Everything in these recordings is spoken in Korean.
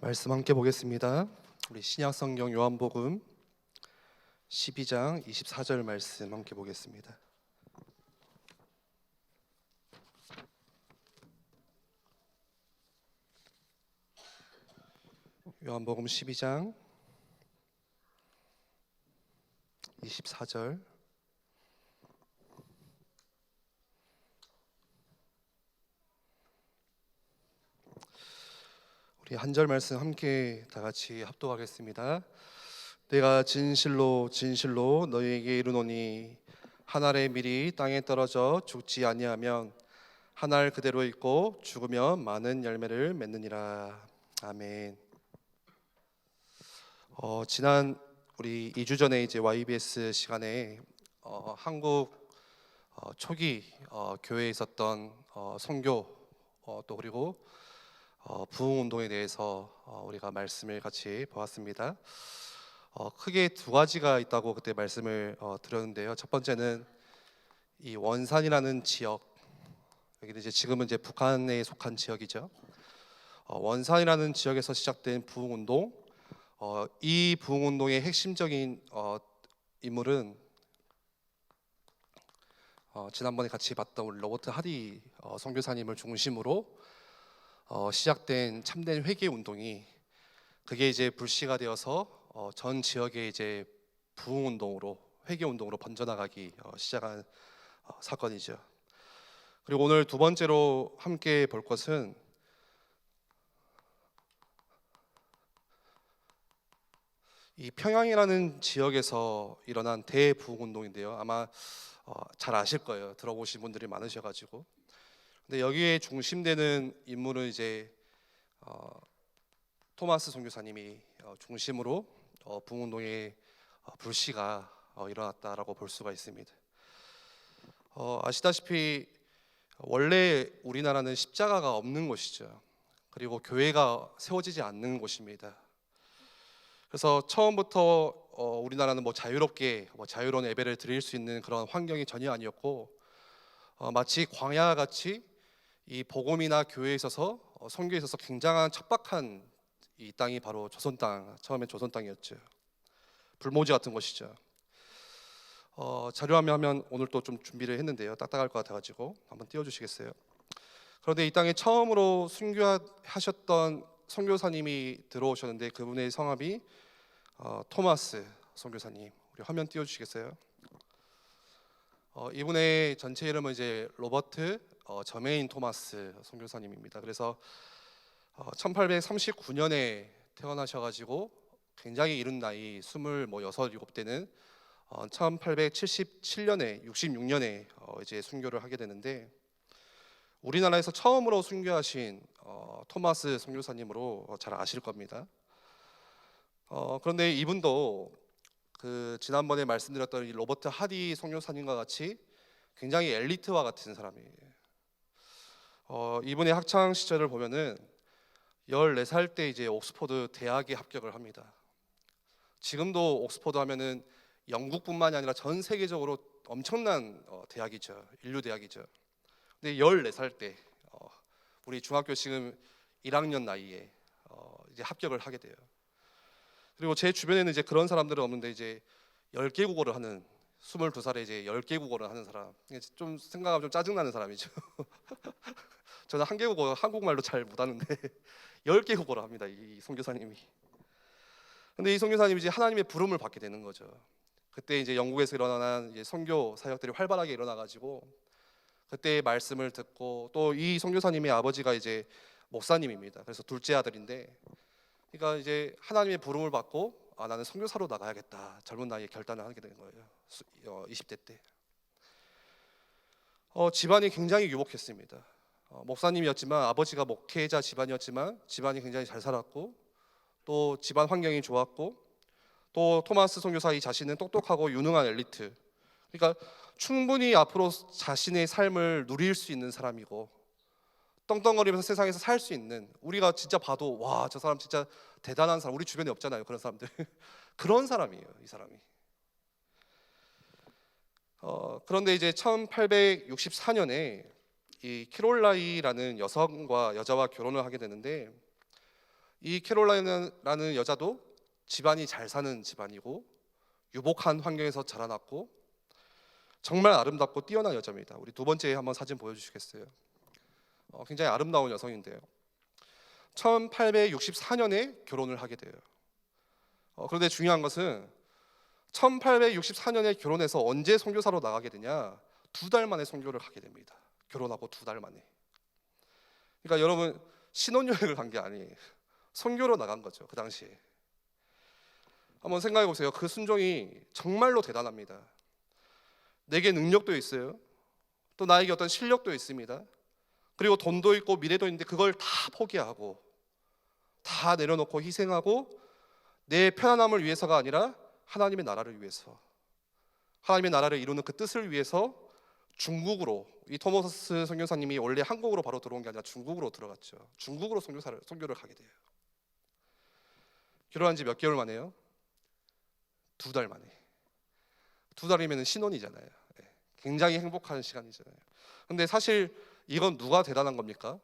말씀 함께 보겠습니다. 우리 신약성경 요한복음 12장 24절 말씀 함께 보겠습니다. 요한복음 12장 24절. 우리 한 절 말씀 함께 다 같이 합독하겠습니다. 내가 진실로 진실로 너희에게 이르노니 한 알의 밀이 땅에 떨어져 죽지 아니하면 한 알 그대로 있고 죽으면 많은 열매를 맺느니라. 아멘. 지난 우리 2주 전에 이제 YBS 시간에 한국 초기 교회에 있었던 선교 또 그리고 부흥 운동에 대해서 우리가 말씀을 같이 보았습니다. 크게 두 가지가 있다고 그때 말씀을 드렸는데요. 첫 번째는 이 원산이라는 지역, 여기는 이제 지금은 이제 북한에 속한 지역이죠. 원산이라는 지역에서 시작된 부흥 운동, 이 부흥 운동의 핵심적인 인물은 지난번에 같이 봤던 우리 로버트 하디 선교사님을 중심으로 시작된 참된 회개 운동이 그게 이제 불씨가 되어서 전 지역에 이제 부흥 운동으로 회개 운동으로 번져나가기 시작한 사건이죠. 그리고 오늘 두 번째로 함께 볼 것은 이 평양이라는 지역에서 일어난 대부흥 운동인데요. 아마 잘 아실 거예요. 들어보신 분들이 많으셔가지고. 근데 여기에 중심되는 인물은 이제 토마스 선교사님이 중심으로 부흥 운동의 불씨가 일어났다라고 볼 수가 있습니다. 아시다시피 원래 우리나라는 십자가가 없는 곳이죠. 그리고 교회가 세워지지 않는 곳입니다. 그래서 처음부터 우리나라는 자유롭게 자유로운 예배를 드릴 수 있는 그런 환경이 전혀 아니었고, 마치 광야 같이 이 복음이나 교회에 있어서 선교에 있어서 굉장한 척박한 이 땅이 바로 조선 땅, 처음엔 조선 땅이었죠. 불모지 같은 것이죠. 자료화면 하면 오늘 또 좀 준비를 했는데요. 딱딱할 것 같아가지고 한번 띄워주시겠어요? 그런데 이 땅에 처음으로 순교하셨던 선교사님이 들어오셨는데 그분의 성함이 토마스 선교사님. 우리 화면 띄워주시겠어요? 이분의 전체 이름은 이제 로버트 저메인 토마스 선교사님입니다. 그래서 1839년에 태어나셔가지고 굉장히 이른 나이 26, 7때는 1877년에 66년에 이제 순교를 하게 되는데, 우리나라에서 처음으로 순교하신 토마스 선교사님으로 잘 아실 겁니다. 그런데 이분도 그 지난번에 말씀드렸던 이 로버트 하디 선교사님과 같이 굉장히 엘리트와 같은 사람이에요. 이분의 학창 시절을 보면은 14살 때 이제 옥스퍼드 대학에 합격을 합니다. 지금도 옥스퍼드 하면은 영국뿐만이 아니라 전 세계적으로 엄청난 대학이죠. 인류 대학이죠. 근데 14살 때 우리 중학교 지금 1학년 나이에 이제 합격을 하게 돼요. 그리고 제 주변에는 이제 그런 사람들은 없는데 이제 10개 국어를 하는 22살에 이제 10개 국어를 하는 사람, 좀 생각하면 좀 짜증나는 사람이죠. 저는 한 개 국어 한국말도 잘 못하는데 10개 국어를 합니다, 이 선교사님이. 근데 이 선교사님이 이제 하나님의 부름을 받게 되는 거죠. 그때 이제 영국에서 일어난 이제 선교 사역들이 활발하게 일어나가지고 그때 말씀을 듣고, 또 이 선교사님의 아버지가 이제 목사님입니다. 그래서 둘째 아들인데, 그러니까 이제 하나님의 부름을 받고 나는 선교사로 나가야겠다 젊은 나이에 결단을 하게 된 거예요. 20대 때. 집안이 굉장히 유복했습니다. 목사님이었지만, 아버지가 목회자 집안이었지만 집안이 굉장히 잘 살았고, 또 집안 환경이 좋았고, 또 토마스 선교사 이 자신은 똑똑하고 유능한 엘리트, 그러니까 충분히 앞으로 자신의 삶을 누릴 수 있는 사람이고, 떵떵거리면서 세상에서 살 수 있는, 우리가 진짜 봐도 와, 저 사람 진짜 대단한 사람, 우리 주변에 없잖아요 그런 사람들. 그런 사람이에요 이 사람이. 그런데 이제 1864년에 이 캐롤라이라는 여성과 여자와 결혼을 하게 되는데, 이 캐롤라인이라는 여자도 집안이 잘 사는 집안이고 유복한 환경에서 자라났고 정말 아름답고 뛰어난 여자입니다. 우리 두 번째 한번 사진 보여주시겠어요? 굉장히 아름다운 여성인데요. 1864년에 결혼을 하게 돼요. 그런데 중요한 것은 1864년에 결혼해서 언제 선교사로 나가게 되냐? 2달 만에 선교를 가게 됩니다. 결혼하고 2달 만에. 그러니까 여러분 신혼여행을 간 게 아니에요. 선교로 나간 거죠. 그 당시에. 한번 생각해 보세요. 그 순종이 정말로 대단합니다. 내게 능력도 있어요. 또 나에게 어떤 실력도 있습니다. 그리고 돈도 있고 미래도 있는데 그걸 다 포기하고 다 내려놓고 희생하고 내 편안함을 위해서가 아니라 하나님의 나라를 위해서, 하나님의 나라를 이루는 그 뜻을 위해서 중국으로, 이 토마스 선교사님이 원래 한국으로 바로 들어온 게 아니라 중국으로 들어갔죠. 중국으로 선교를 가게 돼요. 결혼한 지 몇 개월 만에요? 2달 만에. 2달이면 신혼이잖아요. 굉장히 행복한 시간이잖아요. 근데 사실 이건 누가 대단한 겁니까?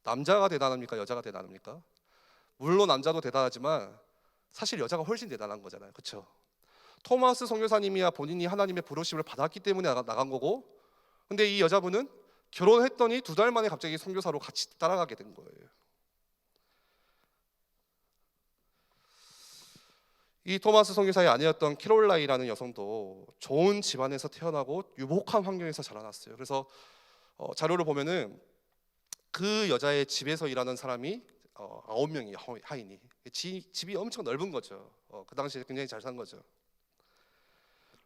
남자가 대단합니까? 여자가 대단합니까? 물론 남자도 대단하지만 사실 여자가 훨씬 대단한 거잖아요. 그렇죠? 토마스 선교사님이야 본인이 하나님의 부르심을 받았기 때문에 나간 거고, 근데 이 여자분은 결혼했더니 2달 만에 갑자기 선교사로 같이 따라가게 된 거예요. 이 토마스 선교사의 아내였던 캐롤라이라는 여성도 좋은 집안에서 태어나고 유복한 환경에서 자라났어요. 그래서 자료를 보면은 그 여자의 집에서 일하는 사람이 9명이 하인이. 집이 엄청 넓은 거죠. 그 당시에 굉장히 잘 산 거죠.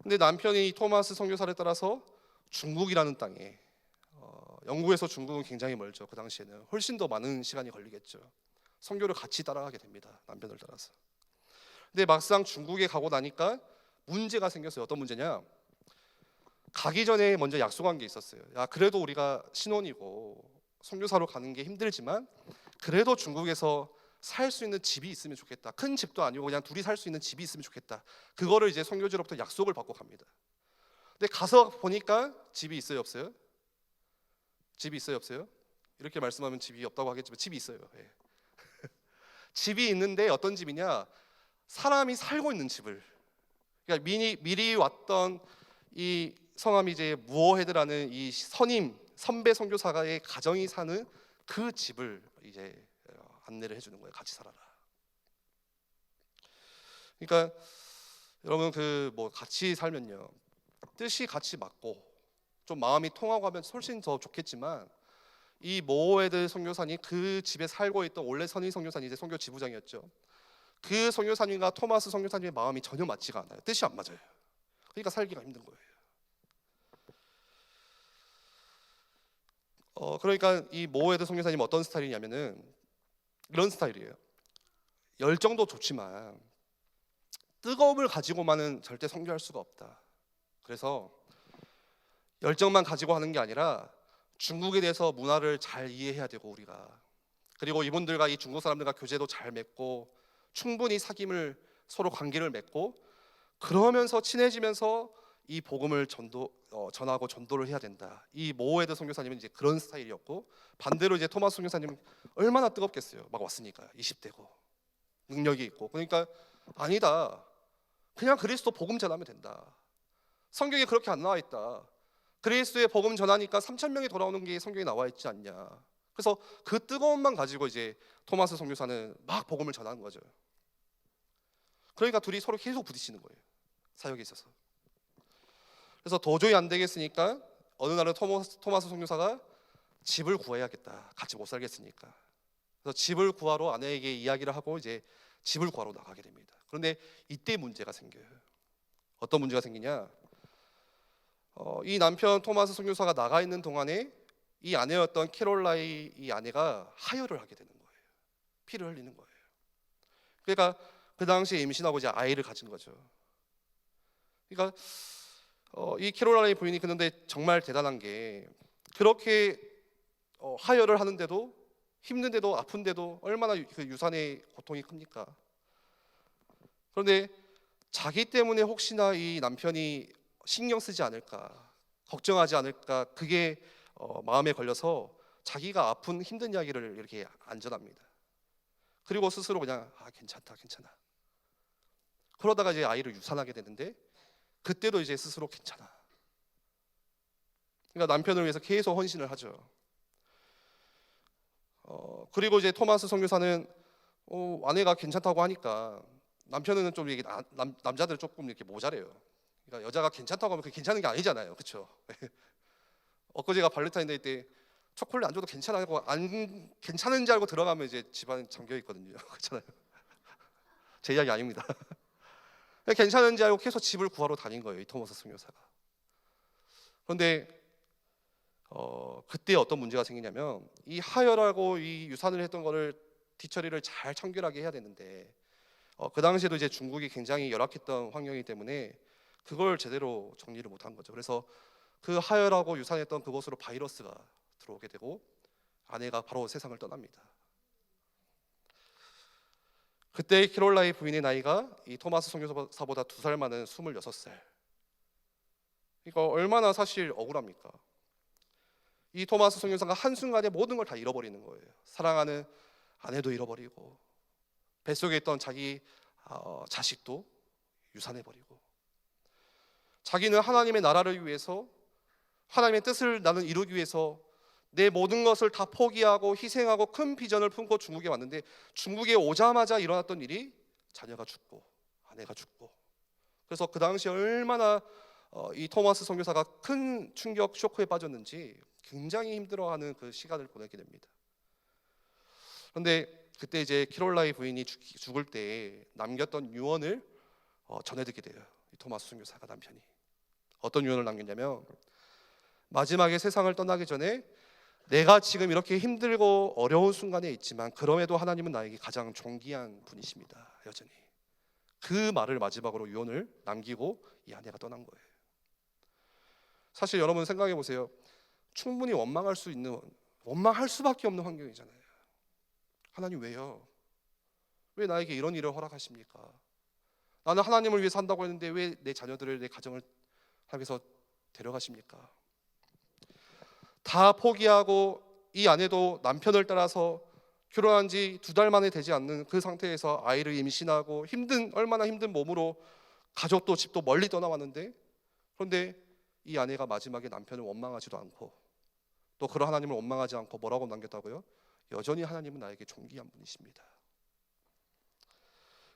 근데 남편이 토마스 선교사를 따라서 중국이라는 땅에, 영국에서 중국은 굉장히 멀죠. 그 당시에는 훨씬 더 많은 시간이 걸리겠죠. 선교를 같이 따라가게 됩니다. 남편을 따라서. 근데 막상 중국에 가고 나니까 문제가 생겼어요. 어떤 문제냐? 가기 전에 먼저 약속한 게 있었어요. 야, 그래도 우리가 신혼이고 선교사로 가는 게 힘들지만 그래도 중국에서 살 수 있는 집이 있으면 좋겠다. 큰 집도 아니고 그냥 둘이 살 수 있는 집이 있으면 좋겠다. 그거를 이제 선교지로부터 약속을 받고 갑니다. 근데 가서 보니까 집이 있어요, 없어요? 집이 있어요, 없어요? 이렇게 말씀하면 집이 없다고 하겠지만 집이 있어요. 예. 집이 있는데 어떤 집이냐? 사람이 살고 있는 집을. 그러니까 미리 왔던 이 성함이 이제 무어헤드라는 이 선배 선교사의 가정이 사는 그 집을 이제 안내를 해주는 거예요. 같이 살아라. 그러니까 여러분 그 뭐 같이 살면요, 뜻이 같이 맞고 좀 마음이 통하고 하면 훨씬 더 좋겠지만, 이 모에드 선교사님 그 집에 살고 있던 원래 선임 선교사님, 이제 선교 지부장이었죠. 그 선교사님과 토마스 선교사님의 마음이 전혀 맞지가 않아요. 뜻이 안 맞아요. 그러니까 살기가 힘든 거예요. 그러니까 이 모에드 선교사님은 어떤 스타일이냐면은 이런 스타일이에요. 열정도 좋지만 뜨거움을 가지고만은 절대 선교할 수가 없다. 그래서 열정만 가지고 하는 게 아니라 중국에 대해서 문화를 잘 이해해야 되고, 우리가 그리고 이분들과 이 중국 사람들과 교제도 잘 맺고 충분히 사귐을 서로 관계를 맺고 그러면서 친해지면서 이 복음을 전하고 전도를 해야 된다. 이 모에드 선교사님은 이제 그런 스타일이었고, 반대로 이제 토마스 선교사님은 얼마나 뜨겁겠어요. 막 왔으니까 20대고 능력이 있고. 그러니까 아니다. 그냥 그리스도 복음 전하면 된다. 성경에 그렇게 안 나와 있다. 그리스도의 복음 전하니까 3,000명이 돌아오는 게 성경에 나와 있지 않냐. 그래서 그 뜨거움만 가지고 이제 토마스 선교사는 막 복음을 전하는 거죠. 그러니까 둘이 서로 계속 부딪히는 거예요. 사역에 있어서. 그래서 도저히 안 되겠으니까 어느 날은 토마스 선교사가 집을 구해야겠다. 같이 못 살겠으니까. 그래서 집을 구하러 아내에게 이야기를 하고 이제 집을 구하러 나가게 됩니다. 그런데 이때 문제가 생겨요. 어떤 문제가 생기냐? 이 남편 토마스 선교사가 나가 있는 동안에 이 아내였던 캐롤라이 이 아내가 하혈을 하게 되는 거예요. 피를 흘리는 거예요. 그러니까 그 당시에 임신하고 이제 아이를 가진 거죠. 그러니까 이 캐롤라이 부인이 그런데 정말 대단한 게, 그렇게 하혈을 하는데도 힘든데도 아픈데도 얼마나 그 유산의 고통이 큽니까? 그런데 자기 때문에 혹시나 이 남편이 신경 쓰지 않을까, 걱정하지 않을까, 그게 마음에 걸려서 자기가 아픈 힘든 이야기를 이렇게 안 전합니다. 그리고 스스로 그냥 괜찮다, 괜찮아. 그러다가 이제 아이를 유산하게 되는데 그때도 이제 스스로 괜찮아. 그러니까 남편을 위해서 계속 헌신을 하죠. 그리고 이제 토마스 선교사는 아내가 괜찮다고 하니까 남편은 좀 이게 남자들 조금 이렇게 모자래요. 그러니까 여자가 괜찮다고 하면 그게 괜찮은 게 아니잖아요, 그렇죠? 엊그제가 발렌타인데이 때 초콜릿 안 줘도 괜찮아고 안 괜찮은지 알고 들어가면 이제 집안 잠겨 있거든요, 그렇잖아요. 제 이야기 아닙니다. 괜찮은지 알고 계속 집을 구하러 다닌 거예요, 이 토마스 선교사가. 그런데 그때 어떤 문제가 생기냐면 이 하혈하고 이 유산을 했던 거를 뒤처리를 잘 청결하게 해야 되는데 그 당시에도 이제 중국이 굉장히 열악했던 환경이기 때문에 그걸 제대로 정리를 못한 거죠. 그래서 그 하혈하고 유산했던 그곳으로 바이러스가 들어오게 되고 아내가 바로 세상을 떠납니다. 그때 캐롤라의 부인의 나이가 이 토마스 선교사보다 2살 많은 26살. 그러니까 얼마나 사실 억울합니까? 이 토마스 선교사가 한순간에 모든 걸 다 잃어버리는 거예요. 사랑하는 아내도 잃어버리고 뱃속에 있던 자기 자식도 유산해버리고 자기는 하나님의 나라를 위해서 하나님의 뜻을 나는 이루기 위해서 내 모든 것을 다 포기하고 희생하고 큰 비전을 품고 중국에 왔는데 중국에 오자마자 일어났던 일이 자녀가 죽고 아내가 죽고 그래서 그 당시 얼마나 이 토마스 선교사가 큰 충격 쇼크에 빠졌는지 굉장히 힘들어하는 그 시간을 보내게 됩니다. 그런데 그때 이제 키롤라의 부인이 죽을 때 남겼던 유언을 전해 듣게 돼요. 이 토마스 선교사가 남편이 어떤 유언을 남겼냐면 마지막에 세상을 떠나기 전에 내가 지금 이렇게 힘들고 어려운 순간에 있지만 그럼에도 하나님은 나에게 가장 존귀한 분이십니다. 여전히 그 말을 마지막으로 유언을 남기고 이 아내가 떠난 거예요. 사실 여러분 생각해 보세요. 충분히 원망할 수밖에 없는 환경이잖아요. 하나님 왜요? 왜 나에게 이런 일을 허락하십니까? 나는 하나님을 위해 산다고 했는데 왜 내 자녀들을 내 가정을 하나님께서 데려가십니까? 다 포기하고 이 아내도 남편을 따라서 결혼한 지 2달 만에 되지 않는 그 상태에서 아이를 임신하고 얼마나 힘든 몸으로 가족도 집도 멀리 떠나왔는데 그런데 이 아내가 마지막에 남편을 원망하지도 않고 또 그런 하나님을 원망하지 않고 뭐라고 남겼다고요? 여전히 하나님은 나에게 존귀한 분이십니다.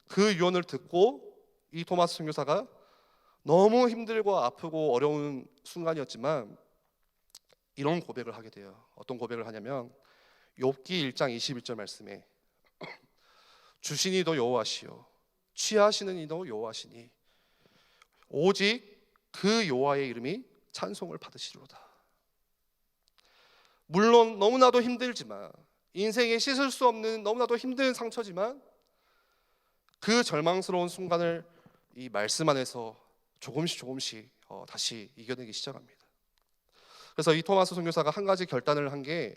그 유언을 듣고 이 토마스 선교사가 너무 힘들고 아프고 어려운 순간이었지만 이런 고백을 하게 돼요. 어떤 고백을 하냐면 욥기 1장 21절 말씀에 주신 이도 여호와시요 취하시는 이도 여호와시니 오직 그 여호와의 이름이 찬송을 받으시리로다. 물론 너무나도 힘들지만 인생에 씻을 수 없는 너무나도 힘든 상처지만 그 절망스러운 순간을 이 말씀 안에서 조금씩 다시 이겨내기 시작합니다. 그래서 이 토마스 선교사가 한 가지 결단을 한 게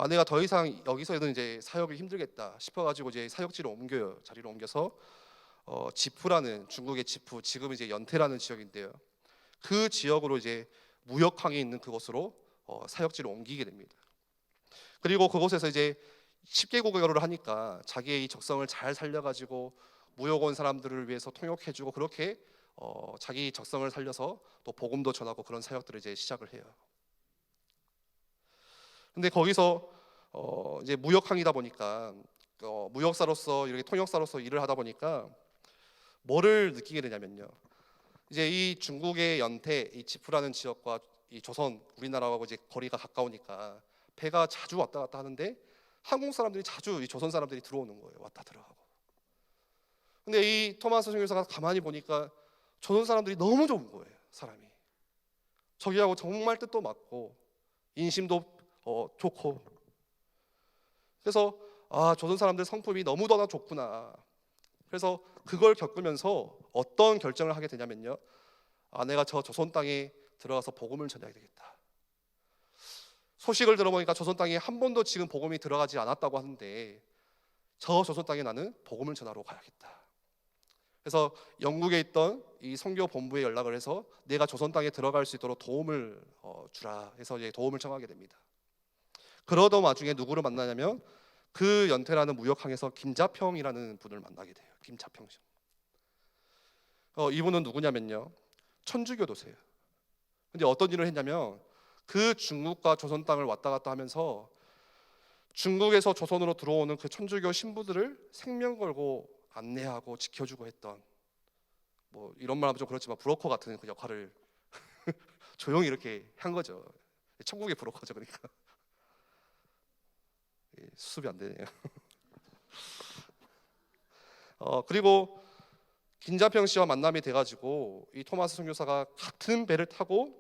내가 더 이상 여기서는 이제 사역이 힘들겠다 싶어가지고 이제 사역지를 옮겨요. 자리를 옮겨서 지푸라는 중국의 지푸 지금 이제 연태라는 지역인데요. 그 지역으로 이제 무역항이 있는 그곳으로 사역지를 옮기게 됩니다. 그리고 그곳에서 이제 10개국어를 하니까 자기의 이 적성을 잘 살려가지고 무역 온 사람들을 위해서 통역해주고 그렇게 자기 적성을 살려서 또 복음도 전하고 그런 사역들을 이제 시작을 해요. 근데 거기서 이제 무역항이다 보니까 무역사로서 이렇게 통역사로서 일을 하다 보니까 뭐를 느끼게 되냐면요. 이제 이 중국의 연태, 이 지푸라는 지역과 이 조선 우리나라하고 이제 거리가 가까우니까 배가 자주 왔다 갔다 하는데 한국 사람들이 자주 이 조선 사람들이 들어오는 거예요. 왔다 들어가고. 근데 이 토마스 선교사가 가만히 보니까 조선 사람들이 너무 좋은 거예요. 사람이 저기하고 정말 뜻도 맞고 인심도 좋고 그래서 조선 사람들 성품이 너무너나 좋구나. 그래서 그걸 겪으면서 어떤 결정을 하게 되냐면요. 내가 저 조선 땅에 들어가서 복음을 전해야 되겠다. 소식을 들어보니까 조선 땅에 한 번도 지금 복음이 들어가지 않았다고 하는데 저 조선 땅에 나는 복음을 전하러 가야겠다. 그래서 영국에 있던 이 선교 본부에 연락을 해서 내가 조선 땅에 들어갈 수 있도록 도움을 주라 해서 이제 도움을 청하게 됩니다. 그러던 와중에 누구를 만나냐면 그 연태라는 무역항에서 김자평이라는 분을 만나게 돼요. 김자평 씨. 이분은 누구냐면요, 천주교도세요. 근데 어떤 일을 했냐면 그 중국과 조선 땅을 왔다 갔다 하면서 중국에서 조선으로 들어오는 그 천주교 신부들을 생명 걸고 안내하고 지켜주고 했던, 뭐 이런 말 하면 좀 그렇지만 브로커 같은 그 역할을 조용히 이렇게 한 거죠. 천국의 브로커죠. 그러니까 수습이 안 되네요. 그리고 김자평 씨와 만남이 돼가지고 이 토마스 선교사가 같은 배를 타고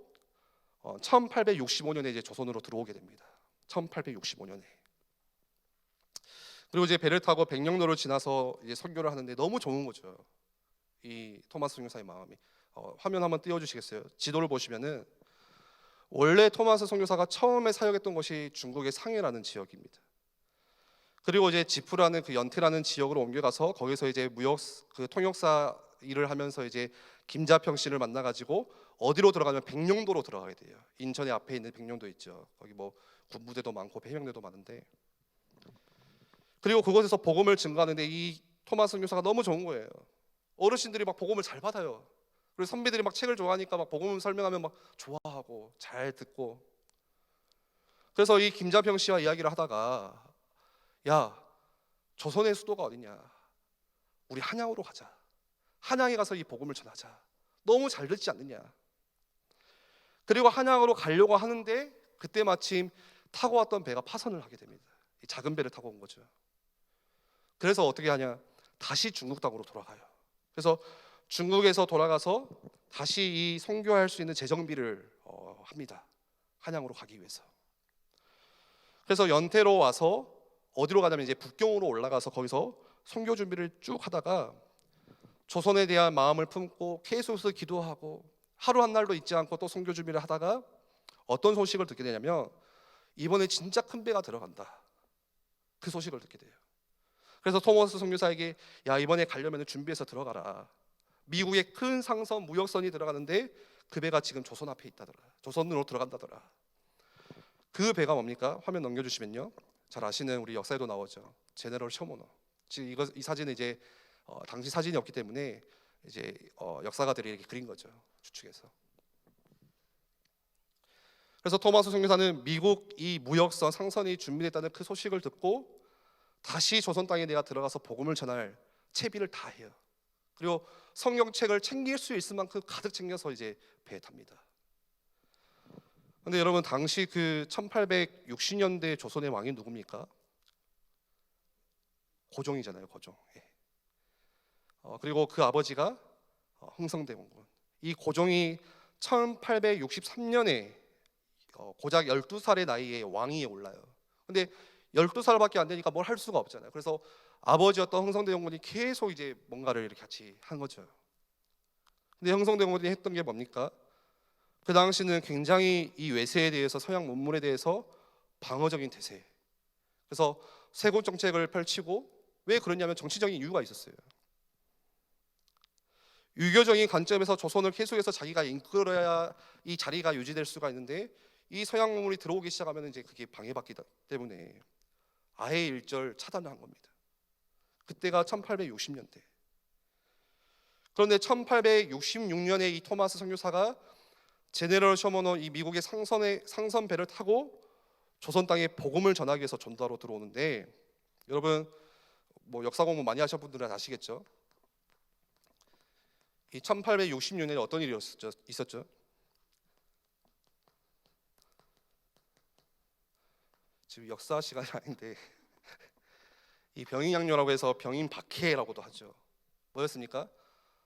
1865년에 이제 조선으로 들어오게 됩니다. 1865년에. 그리고 이제 배를 타고 백령도를 지나서 이제 선교를 하는데 너무 좋은 거죠. 이 토마스 선교사의 마음이. 화면 한번 띄워주시겠어요? 지도를 보시면은 원래 토마스 선교사가 처음에 사역했던 곳이 중국의 상해라는 지역입니다. 그리고 이제 지프라는 그 연태라는 지역으로 옮겨가서 거기서 이제 무역 그 통역사 일을 하면서 이제 김자평 씨를 만나가지고 어디로 들어가면 백령도로 들어가게 돼요. 인천의 앞에 있는 백령도 있죠. 거기 뭐 군부대도 많고 해병대도 많은데, 그리고 그곳에서 복음을 증거하는데 이 토마스 선교사가 너무 좋은 거예요. 어르신들이 막 복음을 잘 받아요. 그리고 선배들이 막 책을 좋아하니까 막 복음 설명하면 막 좋아하고 잘 듣고. 그래서 이 김자평 씨와 이야기를 하다가, 야, 조선의 수도가 어디냐? 우리 한양으로 가자. 한양에 가서 이 복음을 전하자. 너무 잘 듣지 않느냐? 그리고 한양으로 가려고 하는데 그때 마침 타고 왔던 배가 파선을 하게 됩니다. 이 작은 배를 타고 온 거죠. 그래서 어떻게 하냐? 다시 중국 땅으로 돌아가요. 그래서 중국에서 돌아가서 다시 이 선교할 수 있는 재정비를 합니다. 한양으로 가기 위해서. 그래서 연태로 와서 어디로 가냐면 이제 북경으로 올라가서 거기서 선교 준비를 쭉 하다가 조선에 대한 마음을 품고 계속해서 기도하고 하루 한 날도 잊지 않고 또 선교 준비를 하다가 어떤 소식을 듣게 되냐면 이번에 진짜 큰 배가 들어간다. 그 소식을 듣게 돼요. 그래서 토마스 선교사에게, 야, 이번에 가려면 준비해서 들어가라. 미국의 큰 상선 무역선이 들어가는데 그 배가 지금 조선 앞에 있다더라. 조선으로 들어간다더라. 그 배가 뭡니까? 화면 넘겨주시면요, 잘 아시는 우리 역사에도 나오죠. 제네럴 셔머너. 지금 이 사진은 이제 당시 사진이 없기 때문에 이제 역사가들이 이렇게 그린 거죠. 추측해서. 그래서 토마스 선교사는 미국 이 무역선 상선이 준비됐다는 그 소식을 듣고 다시 조선 땅에 내가 들어가서 복음을 전할 채비를 다 해요. 그리고 성경책을 챙길 수 있을 만큼 가득 챙겨서 이제 배에 탑니다. 근데 여러분, 당시 그 1860년대 조선의 왕이 누굽니까? 고종이잖아요. 고종. 예. 그리고 그 아버지가 흥성대원군. 이 고종이 1863년에 고작 12살의 나이에 왕위에 올라요. 근데 12살밖에 안 되니까 뭘 할 수가 없잖아요. 그래서 아버지였던 흥성대원군이 계속 이제 뭔가를 이렇게 같이 한 거죠. 근데 흥성대원군이 했던 게 뭡니까? 그 당시는 굉장히 이 외세에 대해서, 서양 문물에 대해서 방어적인 태세. 그래서 세국 정책을 펼치고, 왜 그러냐면 정치적인 이유가 있었어요. 유교적인 관점에서 조선을 계속해서 자기가 이끌어야 이 자리가 유지될 수가 있는데, 이 서양 문물이 들어오기 시작하면 이제 그게 방해받기 때문에 아예 일절 차단을 한 겁니다. 그때가 1860년대. 그런데 1866년에 이 토마스 선교사가 제네럴 셔머너 이 미국의 상선 배를 타고 조선 땅에 복음을 전하기 위해서 전도하러 들어오는데, 여러분 뭐 역사 공부 많이 하신 분들은 아시겠죠? 이 1866년에 어떤 일이 있었죠? 지금 역사 시간이 아닌데 이 병인양요라고 해서 병인박해라고도 하죠. 뭐였습니까?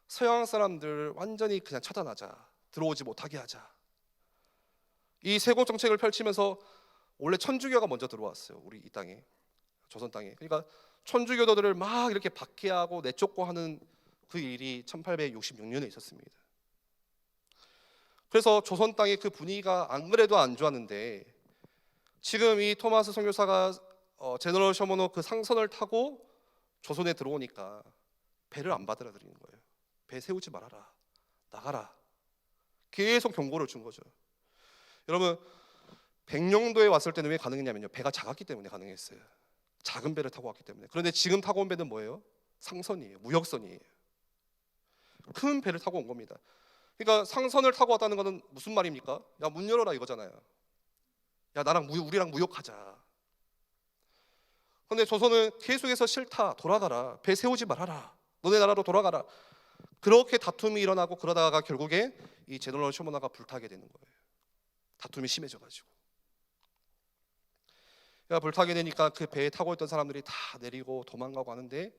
서양 사람들 완전히 그냥 차단하자, 들어오지 못하게 하자. 이 세국 정책을 펼치면서 원래 천주교가 먼저 들어왔어요. 우리 이 땅에, 조선 땅에. 그러니까 천주교도들을 막 이렇게 박해하고 내쫓고 하는 그 일이 1866년에 있었습니다. 그래서 조선 땅의 그 분위기가 안 그래도 안 좋았는데, 지금 이 토마스 선교사가 제너럴 셔머너 그 상선을 타고 조선에 들어오니까 배를 안 받아들이는 거예요. 배 세우지 말아라, 나가라. 계속 경고를 준 거죠. 여러분, 백령도에 왔을 때는 왜 가능했냐면요, 배가 작았기 때문에 가능했어요. 작은 배를 타고 왔기 때문에. 그런데 지금 타고 온 배는 뭐예요? 상선이에요. 무역선이에요. 큰 배를 타고 온 겁니다. 그러니까 상선을 타고 왔다는 것은 무슨 말입니까? 야, 문 열어라 이거잖아요. 야, 우리랑 무역하자. 그런데 조선은 계속해서 싫다, 돌아가라, 배 세우지 말아라, 너네 나라로 돌아가라. 그렇게 다툼이 일어나고 그러다가 결국에 이 제너럴 쇼모나가 불타게 되는 거예요. 다툼이 심해져가지고. 그러니까 불타게 되니까 그 배에 타고 있던 사람들이 다 내리고 도망가고 하는데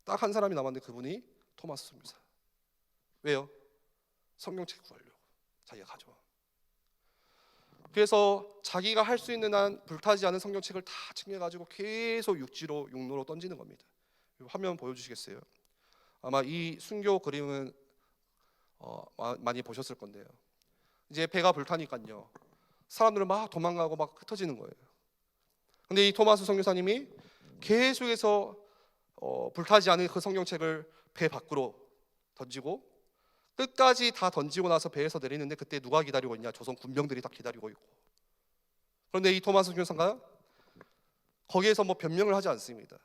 딱 한 사람이 남았는데 그분이 토마스 선교사. 왜요? 성경책 구하려고 자기가 가져와. 그래서 자기가 할 수 있는 한 불타지 않은 성경책을 다 챙겨가지고 계속 육로로 던지는 겁니다. 화면 보여주시겠어요? 아마 이 순교 그림은 많이 보셨을 건데요. 이제 배가 불타니까요, 사람들은 막 도망가고 막 흩어지는 거예요. 근데 이 토마스 선교사님이 계속해서 불타지 않은 그 성경책을 배 밖으로 던지고 끝까지 다 던지고 나서 배에서 내리는데 그때 누가 기다리고 있냐? 조선 군병들이 다 기다리고 있고. 그런데 이 토마스 선교사가 거기에서 뭐 변명을 하지 않습니다.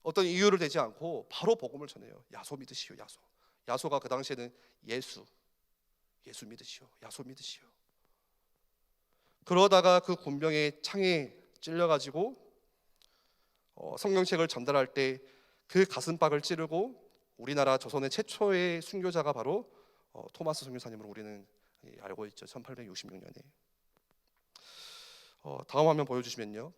어떤 이유를 대지 않고 바로 복음을 전해요. 야소 믿으시오, 야소. 야소가 그 당시에는 예수 믿으시오, 야소 믿으시오. 그러다가 그 군병의 창에 찔려가지고 성경책을 전달할 때 그 가슴팍을 찌르고 우리나라 조선의 최초의 순교자가 바로 토마스 선교사님으로 우리는 알고 있죠. 1866년에. 다음 화면 보여주시면요.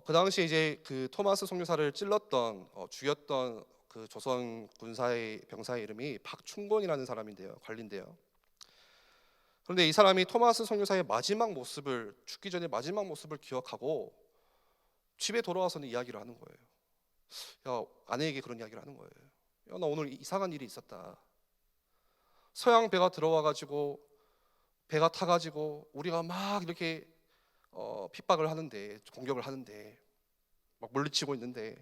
그 당시 이제 그 토마스 선교사를 찔렀던 죽였던 그 조선 군사의 병사의 이름이 박충곤이라는 사람인데요, 관리인데요. 그런데 이 사람이 토마스 선교사의 마지막 모습을, 죽기 전에 마지막 모습을 기억하고 집에 돌아와서는 이야기를 하는 거예요. 야, 아내에게 그런 이야기를 하는 거예요. 야, 나 오늘 이상한 일이 있었다. 서양 배가 들어와가지고 배가 타가지고 우리가 막 이렇게 핍박을 하는데, 공격을 하는데, 막 물리치고 있는데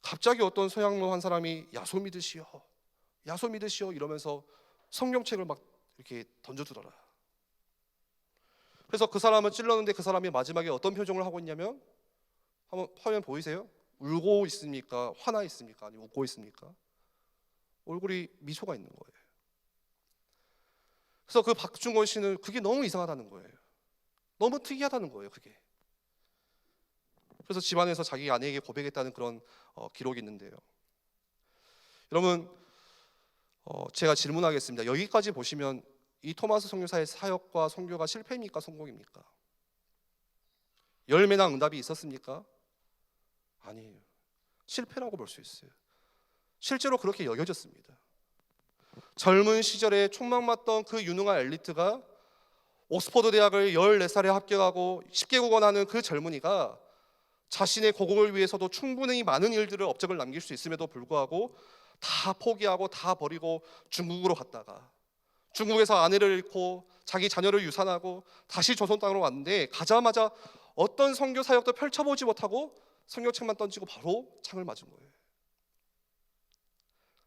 갑자기 어떤 서양로 한 사람이 야소 믿으시오, 야소 믿으시오 이러면서 성경책을 막 이렇게 던져주더라. 그래서 그 사람을 찔렀는데 그 사람이 마지막에 어떤 표정을 하고 있냐면, 한번 화면 보이세요? 울고 있습니까? 화나 있습니까? 아니면 웃고 있습니까? 얼굴이 미소가 있는 거예요. 그래서 그 박충곤 씨는 그게 너무 이상하다는 거예요. 너무 특이하다는 거예요, 그게. 그래서 집안에서 자기 아내에게 고백했다는 그런 기록이 있는데요. 여러분, 제가 질문하겠습니다. 여기까지 보시면 이 토마스 선교사의 사역과 선교가 실패입니까? 성공입니까? 열매나 응답이 있었습니까? 아니에요. 실패라고 볼 수 있어요. 실제로 그렇게 여겨졌습니다. 젊은 시절에 촉망받던 그 유능한 엘리트가 옥스퍼드 대학을 14살에 합격하고 10개국어 하는 그 젊은이가 자신의 고국을 위해서도 충분히 많은 일들을 업적을 남길 수 있음에도 불구하고 다 포기하고 다 버리고 중국으로 갔다가 중국에서 아내를 잃고 자기 자녀를 유산하고 다시 조선 땅으로 왔는데 가자마자 어떤 선교 사역도 펼쳐보지 못하고 성경책만 던지고 바로 창을 맞은 거예요.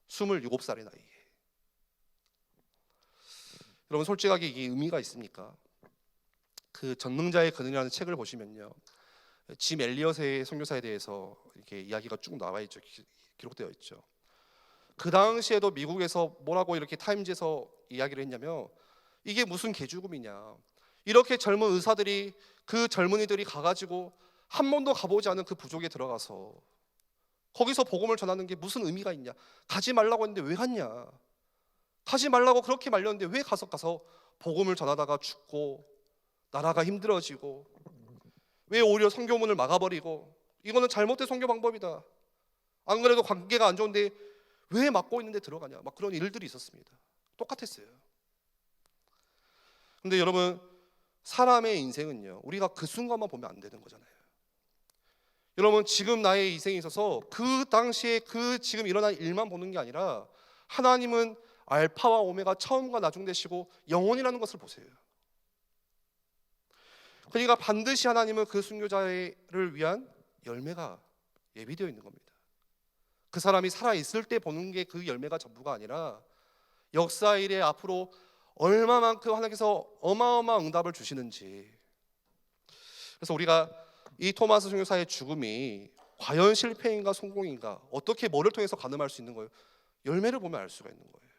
27살의 나이에. 여러분, 솔직하게 이게 의미가 있습니까? 그 전능자의 근원이라는 책을 보시면요, 짐 엘리엇의 선교사에 대해서 이렇게 이야기가 쭉 나와 있죠. 기록되어 있죠. 그 당시에도 미국에서 뭐라고 이렇게 타임즈에서 이야기를 했냐면, 이게 무슨 개죽음이냐, 이렇게 젊은 의사들이, 그 젊은이들이 가가지고 한 번도 가보지 않은 그 부족에 들어가서 거기서 복음을 전하는 게 무슨 의미가 있냐, 가지 말라고 했는데 왜 갔냐, 가지 말라고 그렇게 말렸는데 왜 가서 복음을 전하다가 죽고 나라가 힘들어지고, 왜 오히려 선교문을 막아버리고, 이거는 잘못된 선교 방법이다, 안 그래도 관계가 안 좋은데 왜 막고 있는데 들어가냐, 막 그런 일들이 있었습니다. 똑같았어요. 근데 여러분, 사람의 인생은요, 우리가 그 순간만 보면 안 되는 거잖아요. 여러분, 지금 나의 인생에 있어서 그 당시에 그 지금 일어난 일만 보는 게 아니라 하나님은 알파와 오메가, 처음과 나중 되시고 영원이라는 것을 보세요. 그러니까 반드시 하나님은 그 순교자를 위한 열매가 예비되어 있는 겁니다. 그 사람이 살아있을 때 보는 게 그 열매가 전부가 아니라 역사 일에 앞으로 얼마만큼 하나님께서 어마어마한 응답을 주시는지. 그래서 우리가 이 토마스 선교사의 죽음이 과연 실패인가 성공인가, 어떻게 뭐를 통해서 가늠할 수 있는 거예요? 열매를 보면 알 수가 있는 거예요.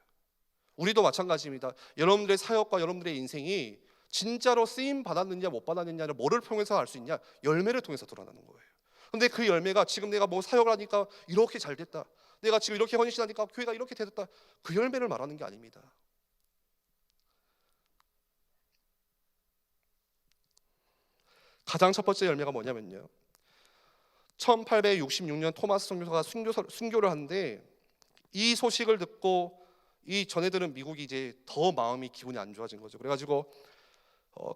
우리도 마찬가지입니다. 여러분들의 사역과 여러분들의 인생이 진짜로 쓰임 받았느냐 못 받았느냐를 뭐를 통해서 알 수 있냐? 열매를 통해서 드러나는 거예요. 근데 그 열매가 지금 내가 뭐 사역을 하니까 이렇게 잘 됐다, 내가 지금 이렇게 헌신하니까 교회가 이렇게 됐다, 그 열매를 말하는 게 아닙니다. 가장 첫 번째 열매가 뭐냐면요, 1866년 토마스 선교사가 순교를 하는데, 이 소식을 듣고 이 전해들은 미국이 이제 더 마음이 기분이 안 좋아진 거죠. 그래가지고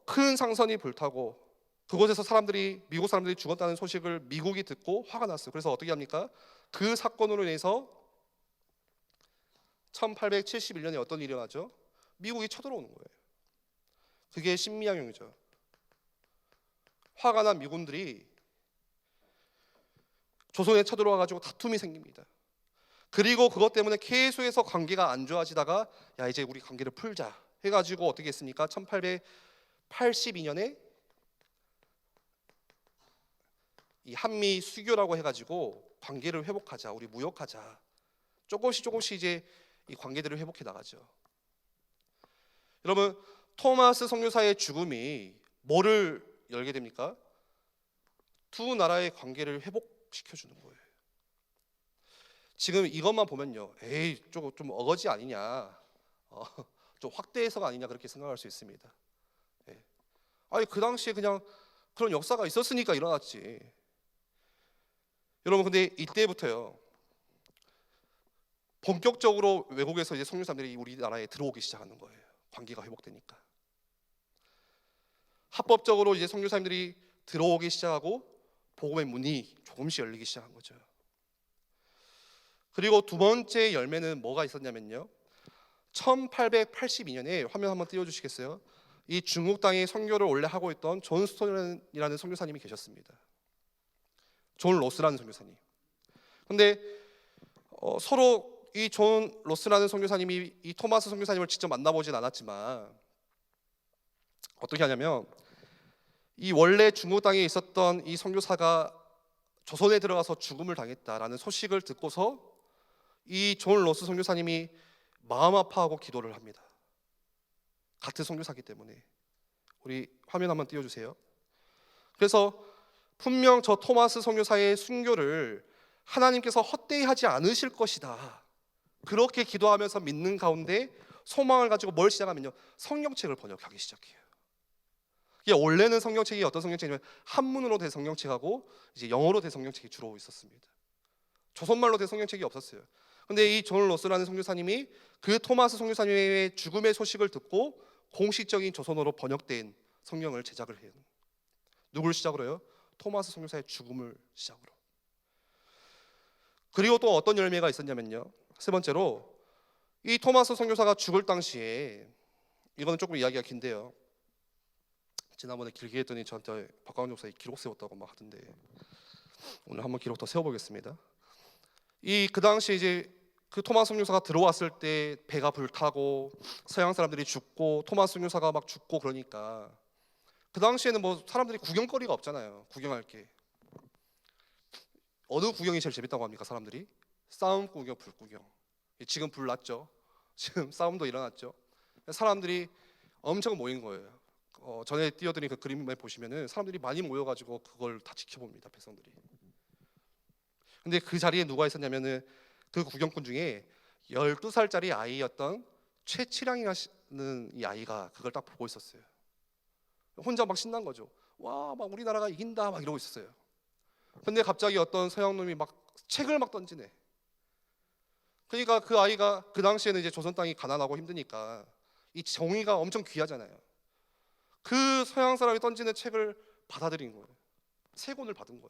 큰 상선이 불타고 그곳에서 미국 사람들이 죽었다는 소식을 미국이 듣고 화가 났어요. 그래서 어떻게 합니까? 그 사건으로 인해서 1871년에 어떤 일이 일어나죠? 미국이 쳐들어오는 거예요. 그게 신미양용이죠. 화가 난 미군들이 조선에 쳐들어와가지고 다툼이 생깁니다. 그리고 그것 때문에 계속해서 관계가 안 좋아지다가 야 이제 우리 관계를 풀자 해가지고 어떻게 했습니까? 1882년에 이 한미 수교라고 해가지고 관계를 회복하자, 우리 무역하자, 조금씩 이제 이 관계들을 회복해 나가죠. 여러분, 토마스 선교사의 죽음이 뭐를 열게 됩니까? 두 나라의 관계를 회복시켜주는 거예요. 지금 이것만 보면요, 에이 좀 어거지 아니냐, 좀 확대 해석 아니냐, 그렇게 생각할 수 있습니다. 예. 아니 그 당시에 그냥 그런 역사가 있었으니까 일어났지. 여러분, 근데 이때부터요 본격적으로 외국에서 이제 선교사들이 우리나라에 들어오기 시작하는 거예요. 관계가 회복되니까 합법적으로 이제 선교사님들이 들어오기 시작하고 복음의 문이 조금씩 열리기 시작한 거죠. 그리고 두 번째 열매는 뭐가 있었냐면요, 1882년에 화면 한번 띄워주시겠어요? 이 중국 땅에 선교를 원래 하고 있던 존 스톤이라는 선교사님이 계셨습니다. 존 로스라는 선교사님. 근데 서로 이 존 로스라는 선교사님이 이 토마스 선교사님을 직접 만나보진 않았지만 어떻게 하냐면, 이 원래 중국 땅에 있었던 이 선교사가 조선에 들어가서 죽음을 당했다라는 소식을 듣고서 이 존 로스 선교사님이 마음 아파하고 기도를 합니다. 같은 선교사기 때문에. 우리 화면 한번 띄워주세요. 그래서 분명 저 토마스 선교사의 순교를 하나님께서 헛되이 하지 않으실 것이다, 그렇게 기도하면서 믿는 가운데 소망을 가지고 뭘 시작하면요, 성경책을 번역하기 시작해요. 이게 원래는 성경책이 어떤 성경책이냐면 한문으로 된 성경책하고 이제 영어로 된 성경책이 주로 있었습니다. 조선말로 된 성경책이 없었어요. 근데 이 존 로스라는 선교사님이 그 토마스 선교사님의 죽음의 소식을 듣고 공식적인 조선어로 번역된 성경을 제작을 해요. 누굴 시작으로요? 토마스 선교사의 죽음을 시작으로. 그리고 또 어떤 열매가 있었냐면요, 세 번째로 이 토마스 선교사가 죽을 당시에, 이거는 조금 이야기가 긴데요, 지난번에 길게 했더니 저한테 박광훈 목사님 기록 세웠다고 막 하던데 오늘 한번 기록 더 세워보겠습니다. 그 당시 이제 그 토마스 선교사가 들어왔을 때 배가 불타고 서양 사람들이 죽고 토마스 선교사가 막 죽고 그러니까 그 당시에는 뭐 사람들이 구경거리가 없잖아요. 구경할 게 어느 구경이 제일 재밌다고 합니까? 사람들이 싸움 구경, 불 구경. 지금 불 났죠. 지금 싸움도 일어났죠. 사람들이 엄청 모인 거예요. 전에 띄워드린 그 그림에 보시면은 사람들이 많이 모여가지고 그걸 다 지켜봅니다, 백성들이. 근데 그 자리에 누가 있었냐면은 그 구경꾼 중에 12살짜리 아이였던 최치량이라는 이 아이가 그걸 딱 보고 있었어요. 혼자 막 신난 거죠. 와, 막 우리나라가 이긴다 막 이러고 있었어요. 근데 갑자기 어떤 서양 놈이 막 책을 막 던지네. 그러니까 그 아이가, 그 당시에는 이제 조선 땅이 가난하고 힘드니까 이 정의가 엄청 귀하잖아요. 그 서양 사람이 던지는 책을 받아들인 거예요. 세 권을 받은 거예요.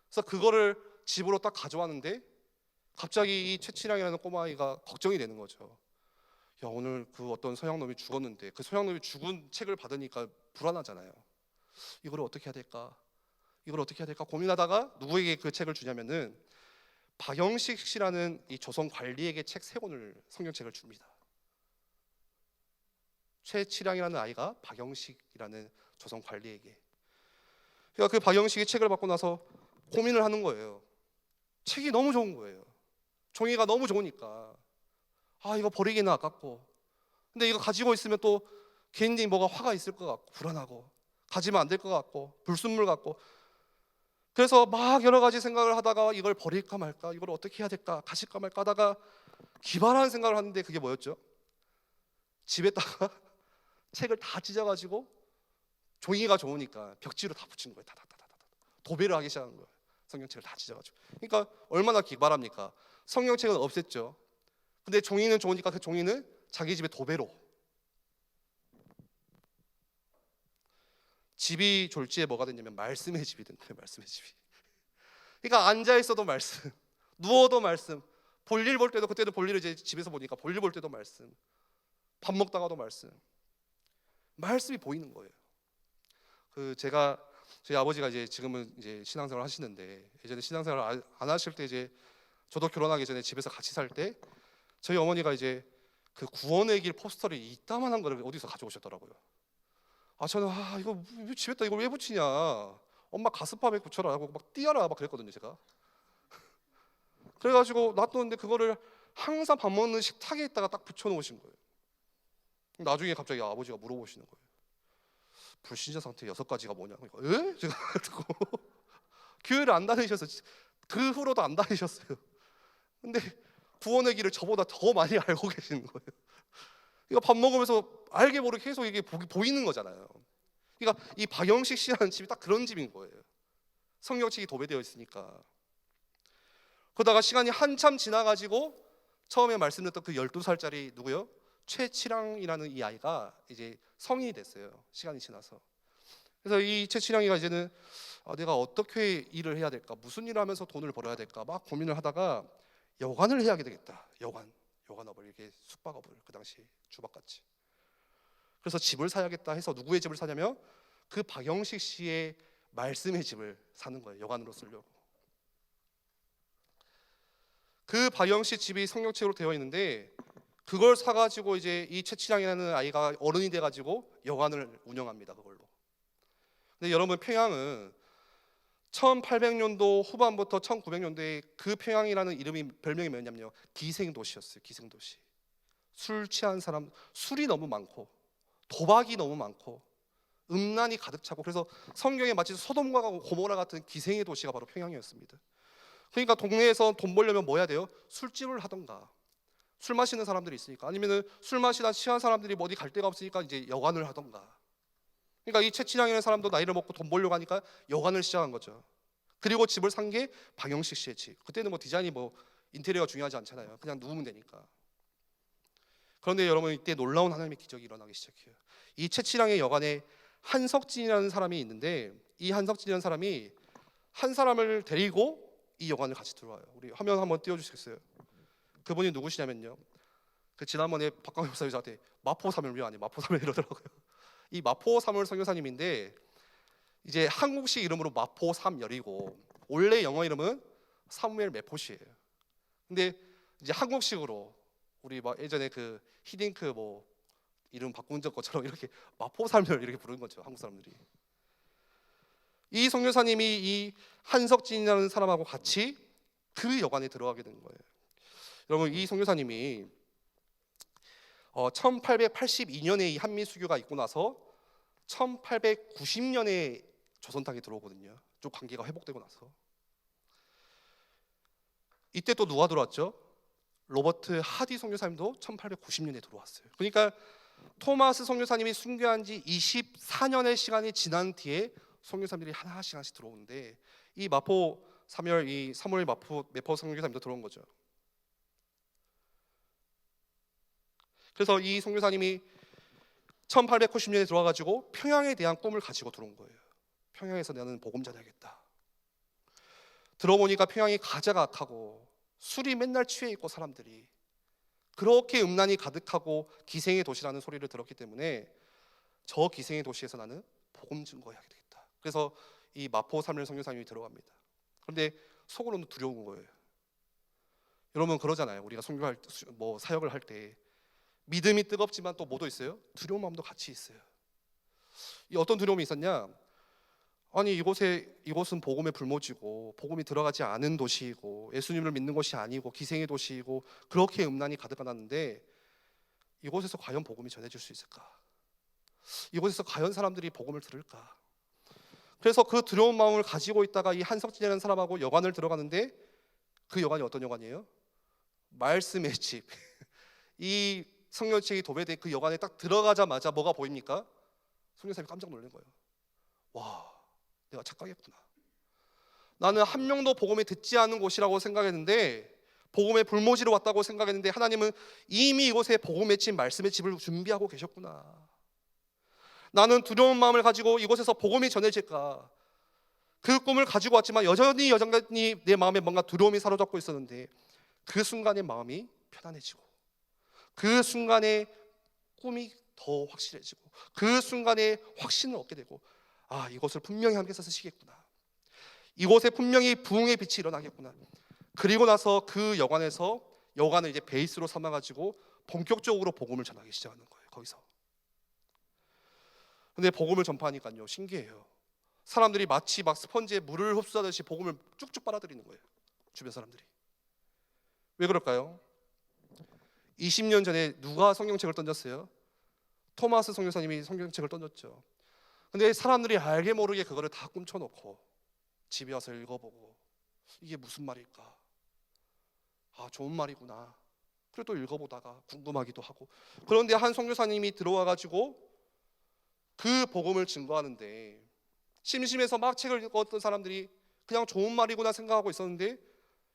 그래서 그거를 집으로 딱 가져왔는데 갑자기 이 최치량이라는 꼬마아이가 걱정이 되는 거죠. 야, 오늘 그 어떤 서양 놈이 죽었는데 그 서양 놈이 죽은 책을 받으니까 불안하잖아요. 이걸 어떻게 해야 될까? 이걸 어떻게 해야 될까 고민하다가 누구에게 그 책을 주냐면은 박영식 씨라는 이 조선 관리에게 책 세 권을, 성경책을 줍니다. 최치량이라는 아이가 박영식이라는 조선 관리에게. 그러니까 그 박영식이 책을 받고 나서 고민을 하는 거예요. 책이 너무 좋은 거예요. 종이가 너무 좋으니까 이거 버리기는 아깝고, 근데 이거 가지고 있으면 또 개인적인 뭐가 화가 있을 것 같고 불안하고 가지면 안 될 것 같고 불순물 같고, 그래서 막 여러 가지 생각을 하다가 이걸 버릴까 말까, 이걸 어떻게 해야 될까, 가질까 말까 하다가 기발한 생각을 하는데, 그게 뭐였죠? 집에다가 책을 다 찢어가지고 종이가 좋으니까 벽지로 다 붙인 거예요. 다다다다 도배를 하기 시작한 거예요. 성경책을 다 찢어가지고. 그러니까 얼마나 기발합니까? 성경책은 없앴죠. 근데 종이는 좋으니까 그 종이는 자기 집에 도배로. 집이 졸지에 뭐가 됐냐면 말씀의 집이 된 거예요. 말씀의 집이. 그러니까 앉아 있어도 말씀, 누워도 말씀, 볼일 볼 때도, 그때도 볼일을 이제 집에서 보니까 볼일 볼 때도 말씀, 밥 먹다가도 말씀, 말씀이 보이는 거예요. 저희 아버지가 이제 지금은 이제 신앙생활 하시는데, 예전에 신앙생활 안 하실 때 이제 저도 결혼하기 전에 집에서 같이 살 때 저희 어머니가 이제 그 구원의 길 포스터를 이따만한 거를 어디서 가져오셨더라고요. 저는 이거 집에다 이걸 왜 붙이냐, 엄마 가슴팍에 붙여라 하고 막 띄어라 막 그랬거든요. 제가 그래가지고 놔뒀는데 그거를 항상 밥 먹는 식탁에 있다가 딱 붙여놓으신 거예요. 나중에 갑자기 아버지가 물어보시는 거예요. 불신자 상태 6가지가 뭐냐. 그러니까 에? 제가 듣고 교회를 안 다니셔서 그 후로도 안 다니셨어요. 근데 구원의 길을 저보다 더 많이 알고 계시는 거예요. 그러니까 밥 먹으면서 알게 모르게 계속 이게 보이는 거잖아요. 그러니까 이 박영식 씨라는 집이 딱 그런 집인 거예요. 성경책이 도배되어 있으니까. 그러다가 시간이 한참 지나가지고 처음에 말씀드렸던 그 12살짜리 누구요? 최치랑이라는 이 아이가 이제 성인이 됐어요. 시간이 지나서. 그래서 이 최치랑이가 이제는 내가 어떻게 일을 해야 될까, 무슨 일을 하면서 돈을 벌어야 될까 막 고민을 하다가 여관을 해야 되겠다. 여관업을, 이렇게 숙박업을, 그 당시 주박같이. 그래서 집을 사야겠다 해서 누구의 집을 사냐면 그 박영식 씨의 말씀의 집을 사는 거예요. 여관으로 쓰려고. 그 박영식 집이 성경책으로 되어 있는데 그걸 사가지고 이제 이 최치랑이라는 아이가 어른이 돼가지고 여관을 운영합니다. 그걸로. 근데 여러분, 평양은 1800년도 후반부터 1900년대에 그 평양이라는 별명이 뭐였냐면요, 기생도시였어요. 기생도시. 술 취한 사람, 술이 너무 많고 도박이 너무 많고 음란이 가득 차고, 그래서 성경에 마치 소돔과 고모라 같은 기생의 도시가 바로 평양이었습니다. 그러니까 동네에서 돈 벌려면 뭐 해야 돼요? 술집을 하던가, 술 마시는 사람들이 있으니까, 아니면은 술 마시다 취한 사람들이 어디 갈 데가 없으니까 이제 여관을 하던가. 그러니까 이 최치량이라는 사람도 나이를 먹고 돈 벌려고 하니까 여관을 시작한 거죠. 그리고 집을 산 게 박영식 씨의 집. 그때는 뭐 디자인이 뭐 인테리어가 중요하지 않잖아요. 그냥 누우면 되니까. 그런데 여러분, 이때 놀라운 하나님의 기적이 일어나기 시작해요. 이 최치량의 여관에 한석진이라는 사람이 있는데, 이 한석진이라는 사람이 한 사람을 데리고 이 여관을 같이 들어와요. 우리 화면 한번 띄워주시겠어요? 그분이 누구시냐면요, 그 지난번에 박광희 목사님 저한테 마포사물 왜 아니 마포사물 이러더라고요. 이 마포사물 선교사님인데 이제 한국식 이름으로 마포삼열이고 원래 영어 이름은 사무엘 메포시예요. 근데 이제 한국식으로 우리 막 예전에 그 히딩크 뭐 이름 바꾼 것처럼 이렇게 마포삼열 이렇게 부르는 거죠, 한국 사람들이. 이 선교사님이 이 한석진이라는 사람하고 같이 그 여관에 들어가게 된 거예요. 여러분, 이 선교사님이 1882년에 이 한미 수교가 있고 나서 1890년에 조선 땅에 들어오거든요. 좀 관계가 회복되고 나서. 이때 또 누가 들어왔죠? 로버트 하디 선교사님도 1890년에 들어왔어요. 그러니까 토마스 선교사님이 순교한 지 24년의 시간이 지난 뒤에 선교사님들이 하나씩 들어오는데, 이 마포 사무엘, 이 사무엘 메포 선교사님도 들어온 거죠. 그래서 이 선교사님이 1890년에 들어와가지고 평양에 대한 꿈을 가지고 들어온 거예요. 평양에서 나는 복음 전해야겠다. 들어보니까 평양이 가자가 악하고 술이 맨날 취해 있고 사람들이 그렇게 음란이 가득하고 기생의 도시라는 소리를 들었기 때문에 저 기생의 도시에서 나는 복음 증거해야 되겠다. 그래서 이 마포 사무엘 선교사님이 들어갑니다. 그런데 속으로는 두려운 거예요. 여러분 그러잖아요. 우리가 선교할 뭐 사역을 할 때 믿음이 뜨겁지만 또 뭐도 있어요? 두려운 마음도 같이 있어요. 이 어떤 두려움이 있었냐? 아니 이곳은 복음의 불모지고 복음이 들어가지 않은 도시이고 예수님을 믿는 곳이 아니고 기생의 도시이고 그렇게 음란이 가득하다는데 이곳에서 과연 복음이 전해질 수 있을까? 이곳에서 과연 사람들이 복음을 들을까? 그래서 그 두려운 마음을 가지고 있다가 이 한석진이라는 사람하고 여관을 들어가는데 그 여관이 어떤 여관이에요? 말씀의 집. 이 성령책이 도배된 그 여관에 딱 들어가자마자 뭐가 보입니까? 성령사님이 깜짝 놀란 거예요. 와, 내가 착각했구나. 나는 한 명도 복음에 듣지 않은 곳이라고 생각했는데 복음의 불모지로 왔다고 생각했는데 하나님은 이미 이곳에 복음의 집, 말씀의 집을 준비하고 계셨구나. 나는 두려운 마음을 가지고 이곳에서 복음이 전해질까 그 꿈을 가지고 왔지만 여전히 내 마음에 뭔가 두려움이 사로잡고 있었는데 그 순간에 마음이 편안해지고 그 순간에 꿈이 더 확실해지고 그 순간에 확신을 얻게 되고 아, 이곳을 분명히 하나님께서 쓰시겠구나. 이곳에 분명히 부흥의 빛이 일어나겠구나. 그리고 나서 그 여관을 이제 베이스로 삼아가지고 본격적으로 복음을 전하기 시작하는 거예요. 거기서. 근데 복음을 전파하니까요, 신기해요. 사람들이 마치 막 스펀지에 물을 흡수하듯이 복음을 쭉쭉 빨아들이는 거예요. 주변 사람들이. 왜 그럴까요? 20년 전에 누가 성경책을 던졌어요? 토마스 선교사님이 성경책을 던졌죠. 근데 사람들이 알게 모르게 그거를 다 꿈쳐놓고 집에 와서 읽어보고 이게 무슨 말일까? 아, 좋은 말이구나. 그리고 또 읽어보다가 궁금하기도 하고. 그런데 한 선교사님이 들어와가지고 그 복음을 증거하는데 심심해서 막 책을 읽었던 사람들이 그냥 좋은 말이구나 생각하고 있었는데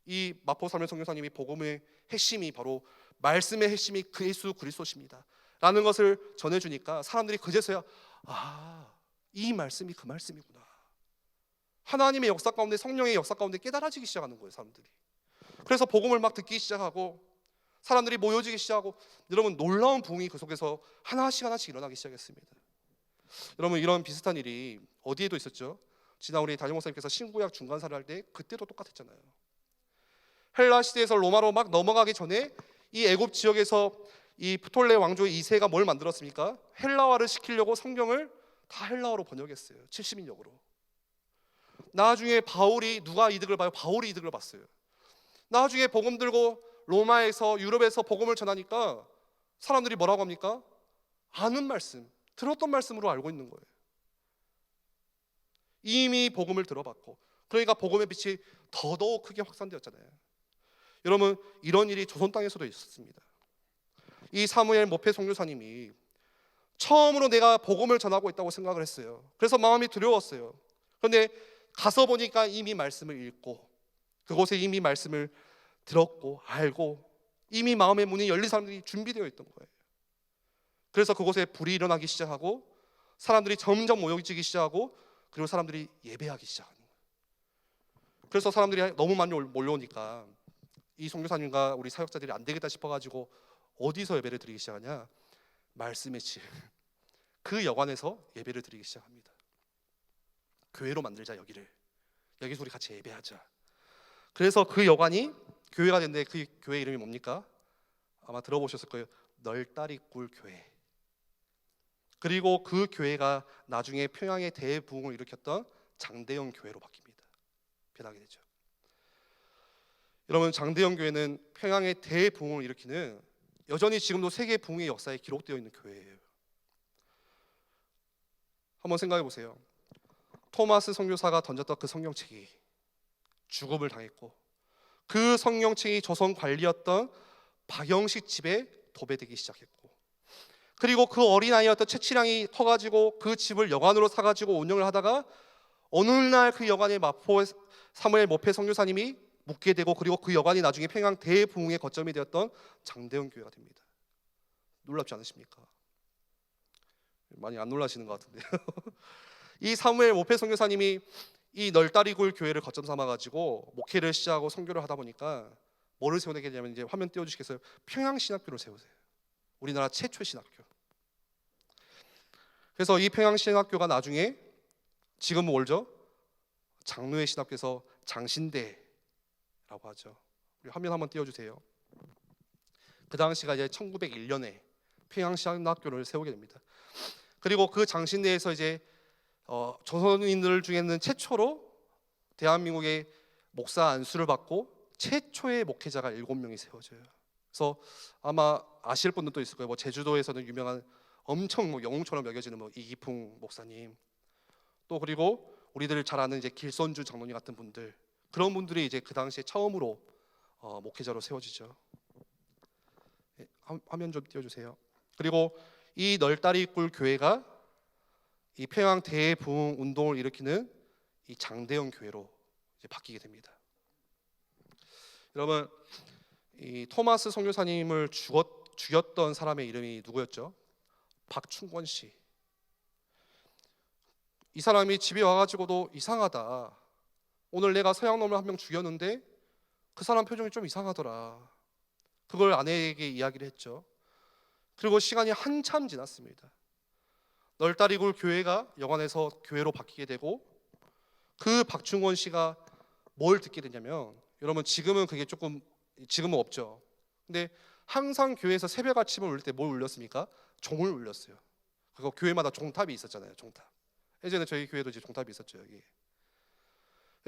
이 마포 사무엘 선교사님이 복음의 핵심이 바로 말씀의 핵심이 예수 그리스도십니다 라는 것을 전해주니까 사람들이 그제서야 아, 이 말씀이 그 말씀이구나. 하나님의 역사 가운데 성령의 역사 가운데 깨달아지기 시작하는 거예요. 사람들이. 그래서 복음을 막 듣기 시작하고 사람들이 모여지기 시작하고 여러분 놀라운 부흥이 그 속에서 하나씩 일어나기 시작했습니다. 여러분 이런 비슷한 일이 어디에도 있었죠? 지난 우리 담임 목사님께서 신구약 중간사를 할 때 그때도 똑같았잖아요. 헬라 시대에서 로마로 막 넘어가기 전에 이 애굽 지역에서 이 프톨레 왕조 2세가 뭘 만들었습니까? 헬라화를 시키려고 성경을 다 헬라어로 번역했어요. 70인역으로. 나중에 바울이 누가 이득을 봐요? 바울이 이득을 봤어요. 나중에 복음 들고 로마에서 유럽에서 복음을 전하니까 사람들이 뭐라고 합니까? 아는 말씀, 들었던 말씀으로 알고 있는 거예요. 이미 복음을 들어봤고 그러니까 복음의 빛이 더더욱 크게 확산되었잖아요. 여러분 이런 일이 조선 땅에서도 있었습니다. 이 사무엘 모페 선교사님이 처음으로 내가 복음을 전하고 있다고 생각을 했어요. 그래서 마음이 두려웠어요. 그런데 가서 보니까 이미 말씀을 읽고 그곳에 이미 말씀을 들었고 알고 이미 마음의 문이 열린 사람들이 준비되어 있던 거예요. 그래서 그곳에 불이 일어나기 시작하고 사람들이 점점 모여지기 시작하고 그리고 사람들이 예배하기 시작하는 거예요. 그래서 사람들이 너무 많이 몰려오니까 이 선교사님과 우리 사역자들이 안 되겠다 싶어가지고 어디서 예배를 드리기 시작하냐? 말씀의 집, 그 여관에서 예배를 드리기 시작합니다. 교회로 만들자 여기서 우리 같이 예배하자. 그래서 그 여관이 교회가 됐는데 그 교회 이름이 뭡니까? 아마 들어보셨을 거예요. 널다리굴 교회. 그리고 그 교회가 나중에 평양의 대부흥을 일으켰던 장대영 교회로 바뀝니다. 변하게 되죠. 여러분 장대영 교회는 평양의 대부흥을 일으키는 여전히 지금도 세계 부흥의 역사에 기록되어 있는 교회예요. 한번 생각해 보세요. 토마스 선교사가 던졌던 그 성경책이 죽음을 당했고 그 성경책이 조선 관리였던 박영식 집에 도배되기 시작했고 그리고 그 어린아이였던 최치량이 커가지고 그 집을 여관으로 사가지고 운영을 하다가 어느 날 그 여관에 마포 사무엘 모페 선교사님이 묵게 되고 그리고 그 여관이 나중에 평양 대부흥의 거점이 되었던 장대영 교회가 됩니다. 놀랍지 않으십니까? 많이 안 놀라시는 것 같은데요. 이 사무엘 모페 선교사님이 이 널다리굴 교회를 거점 삼아가지고 목회를 시작하고 선교를 하다 보니까 뭐를 세우게 되냐면 이제 화면 띄워주시겠어요? 평양신학교를 세우세요. 우리나라 최초의 신학교. 그래서 이 평양신학교가 나중에 지금은 뭘죠? 장로의 신학교에서 장신대라고 하죠. 우리 화면 한번 띄워주세요. 그 당시가 이제 1901년에 평양신학교를 세우게 됩니다. 그리고 그 장신대에서 이제 조선인들 중에는 최초로 대한민국의 목사 안수를 받고 최초의 목회자가 7명이 세워져요. 그래서 아마 아실 분들도 있을 거예요. 뭐 제주도에서는 유명한 엄청 뭐 영웅처럼 여겨지는 뭐 이기풍 목사님, 또 그리고 우리들 잘 아는 이제 길선주 장로님 같은 분들, 그런 분들이 이제 그 당시에 처음으로 목회자로 세워지죠. 화면 좀 띄워주세요. 그리고 이 널다리굴 교회가 이 평양 대부흥 운동을 일으키는 이 장대영 교회로 이제 바뀌게 됩니다. 여러분, 이 토마스 선교사님을 죽였던 사람의 이름이 누구였죠? 박충권 씨. 이 사람이 집에 와가지고도 이상하다. 오늘 내가 서양놈을 한 명 죽였는데 그 사람 표정이 좀 이상하더라. 그걸 아내에게 이야기를 했죠. 그리고 시간이 한참 지났습니다. 널다리굴 교회가 영안에서 교회로 바뀌게 되고, 그 박충권 씨가 뭘 듣게 되냐면, 여러분 지금은 그게 조금, 지금은 없죠. 근데 항상 교회에서 새벽 아침을 울릴 때 뭘 울렸습니까? 종을 울렸어요. 그거 교회마다 종탑이 있었잖아요. 종탑. 예전에 저희 교회도 이제 종탑이 있었죠. 여기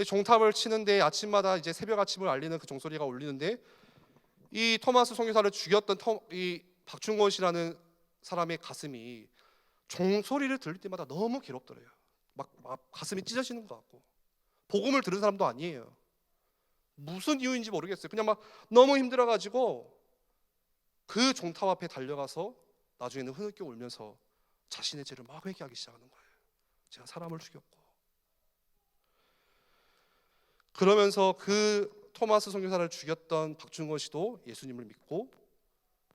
종탑을 치는데 아침마다 이제 새벽 아침을 알리는 그 종소리가 울리는데, 이 토마스 선교사를 죽였던 이 박충권 씨라는 사람의 가슴이 종소리를 들을 때마다 너무 괴롭더래요. 막 가슴이 찢어지는 것 같고, 복음을 들은 사람도 아니에요. 무슨 이유인지 모르겠어요. 그냥 막 너무 힘들어가지고 그 종탑 앞에 달려가서 나중에는 흐느껴 울면서 자신의 죄를 막 회개하기 시작하는 거예요. 제가 사람을 죽였고. 그러면서 그 토마스 선교사를 죽였던 박충권 씨도 예수님을 믿고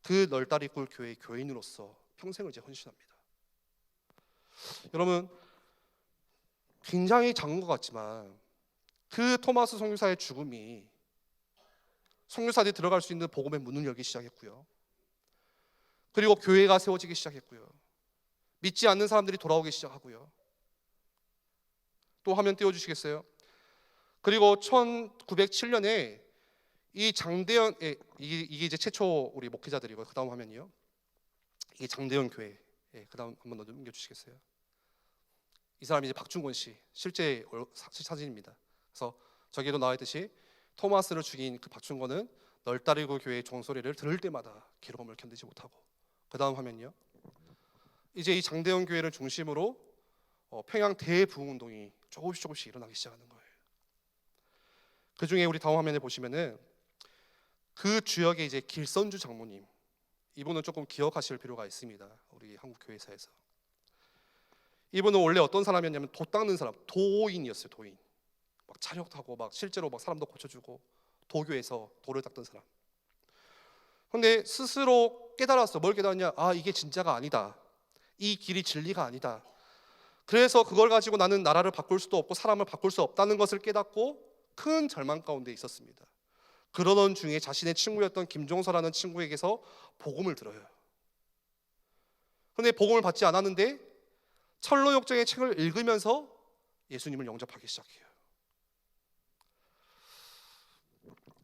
그 널다리굴 교회의 교인으로서 평생을 이제 헌신합니다. 여러분, 굉장히 작은 것 같지만 그 토마스 선교사의 죽음이 선교사들이 들어갈 수 있는 복음의 문을 열기 시작했고요. 그리고 교회가 세워지기 시작했고요. 믿지 않는 사람들이 돌아오기 시작하고요. 또 화면 띄워주시겠어요? 그리고 1907년에 이 장대현, 이게 이제 최초 우리 목회자들이고요. 그 다음 화면이요. 이게 장대현 교회. 그 다음 한번 더 넘겨주시겠어요? 이 사람이 이제 박충권 씨, 실제 사진입니다. 그래서 저기에도 나와 있듯이 토마스를 죽인 그 박충권은 널다리굴 교회의 종소리를 들을 때마다 괴로움을 견디지 못하고, 그 다음 화면이요. 이제 이 장대현 교회를 중심으로 평양 대부흥 운동이 조금씩 일어나기 시작하는 거예요. 그 중에 우리 다음 화면에 보시면은 그 주역의 이제 길선주 장모님, 이분은 조금 기억하실 필요가 있습니다. 우리 한국 교회사에서 이분은 원래 어떤 사람이었냐면 도 닦는 사람, 도인이었어요. 도인. 막 차력하고 막 실제로 막 사람도 고쳐주고 도교에서 도를 닦던 사람. 근데 스스로 깨달았어. 뭘 깨달았냐? 아, 이게 진짜가 아니다. 이 길이 진리가 아니다. 그래서 그걸 가지고 나는 나라를 바꿀 수도 없고 사람을 바꿀 수 없다는 것을 깨닫고 큰 절망 가운데 있었습니다. 그러던 중에 자신의 친구였던 김종서라는 친구에게서 복음을 들어요. 그런데 복음을 받지 않았는데 철로역정의 책을 읽으면서 예수님을 영접하기 시작해요.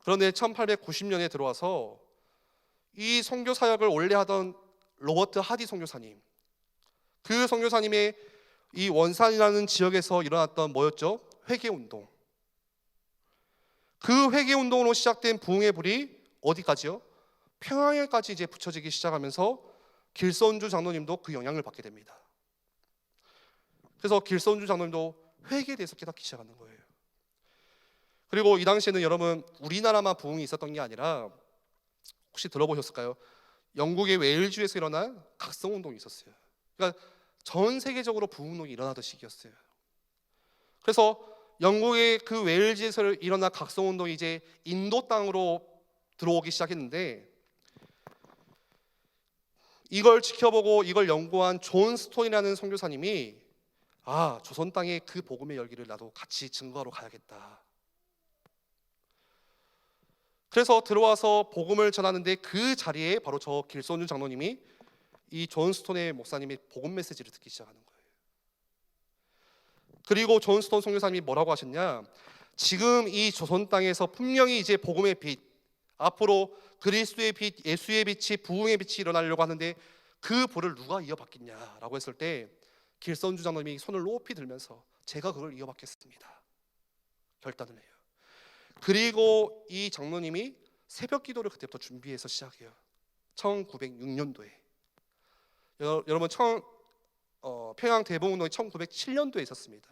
그런데 1890년에 들어와서 이 선교 사역을 원래 하던 로버트 하디 선교사님, 그 선교사님의 이 원산이라는 지역에서 일어났던 뭐였죠? 회개운동. 그 회개운동으로 시작된 부흥의 불이 어디까지요? 평양에까지 이제 붙여지기 시작하면서 길선주 장로님도 그 영향을 받게 됩니다. 그래서 길선주 장로님도 회개에 대해서 깨닫기 시작하는 거예요. 그리고 이 당시에는 여러분 우리나라만 부흥이 있었던 게 아니라 혹시 들어보셨을까요? 영국의 웨일즈에서 일어난 각성운동이 있었어요. 그러니까 전 세계적으로 부흥운동이 일어나던 시기였어요. 그래서 영국의 그 웨일즈에서 일어난 각성운동이 이제 인도 땅으로 들어오기 시작했는데, 이걸 지켜보고 이걸 연구한 존 스톤이라는 선교사님이 조선 땅에 그 복음의 열기를 나도 같이 증거하러 가야겠다. 그래서 들어와서 복음을 전하는데 그 자리에 바로 저 길선주 장로님이 이 존 스톤의 목사님의 복음 메시지를 듣기 시작하는 거예요. 그리고 존 스톤 선교사님이 뭐라고 하셨냐? 지금 이 조선 땅에서 분명히 이제 복음의 빛, 앞으로 그리스도의 빛, 예수의 빛이 부흥의 빛이 일어나려고 하는데 그 불을 누가 이어받겠냐라고 했을 때 길선주 장로님이 손을 높이 들면서 제가 그걸 이어받겠습니다 결단을 해요. 그리고 이 장로님이 새벽 기도를 그때부터 준비해서 시작해요. 1906년도에. 여러분 평양 대봉운동이 1907년도에 있었습니다.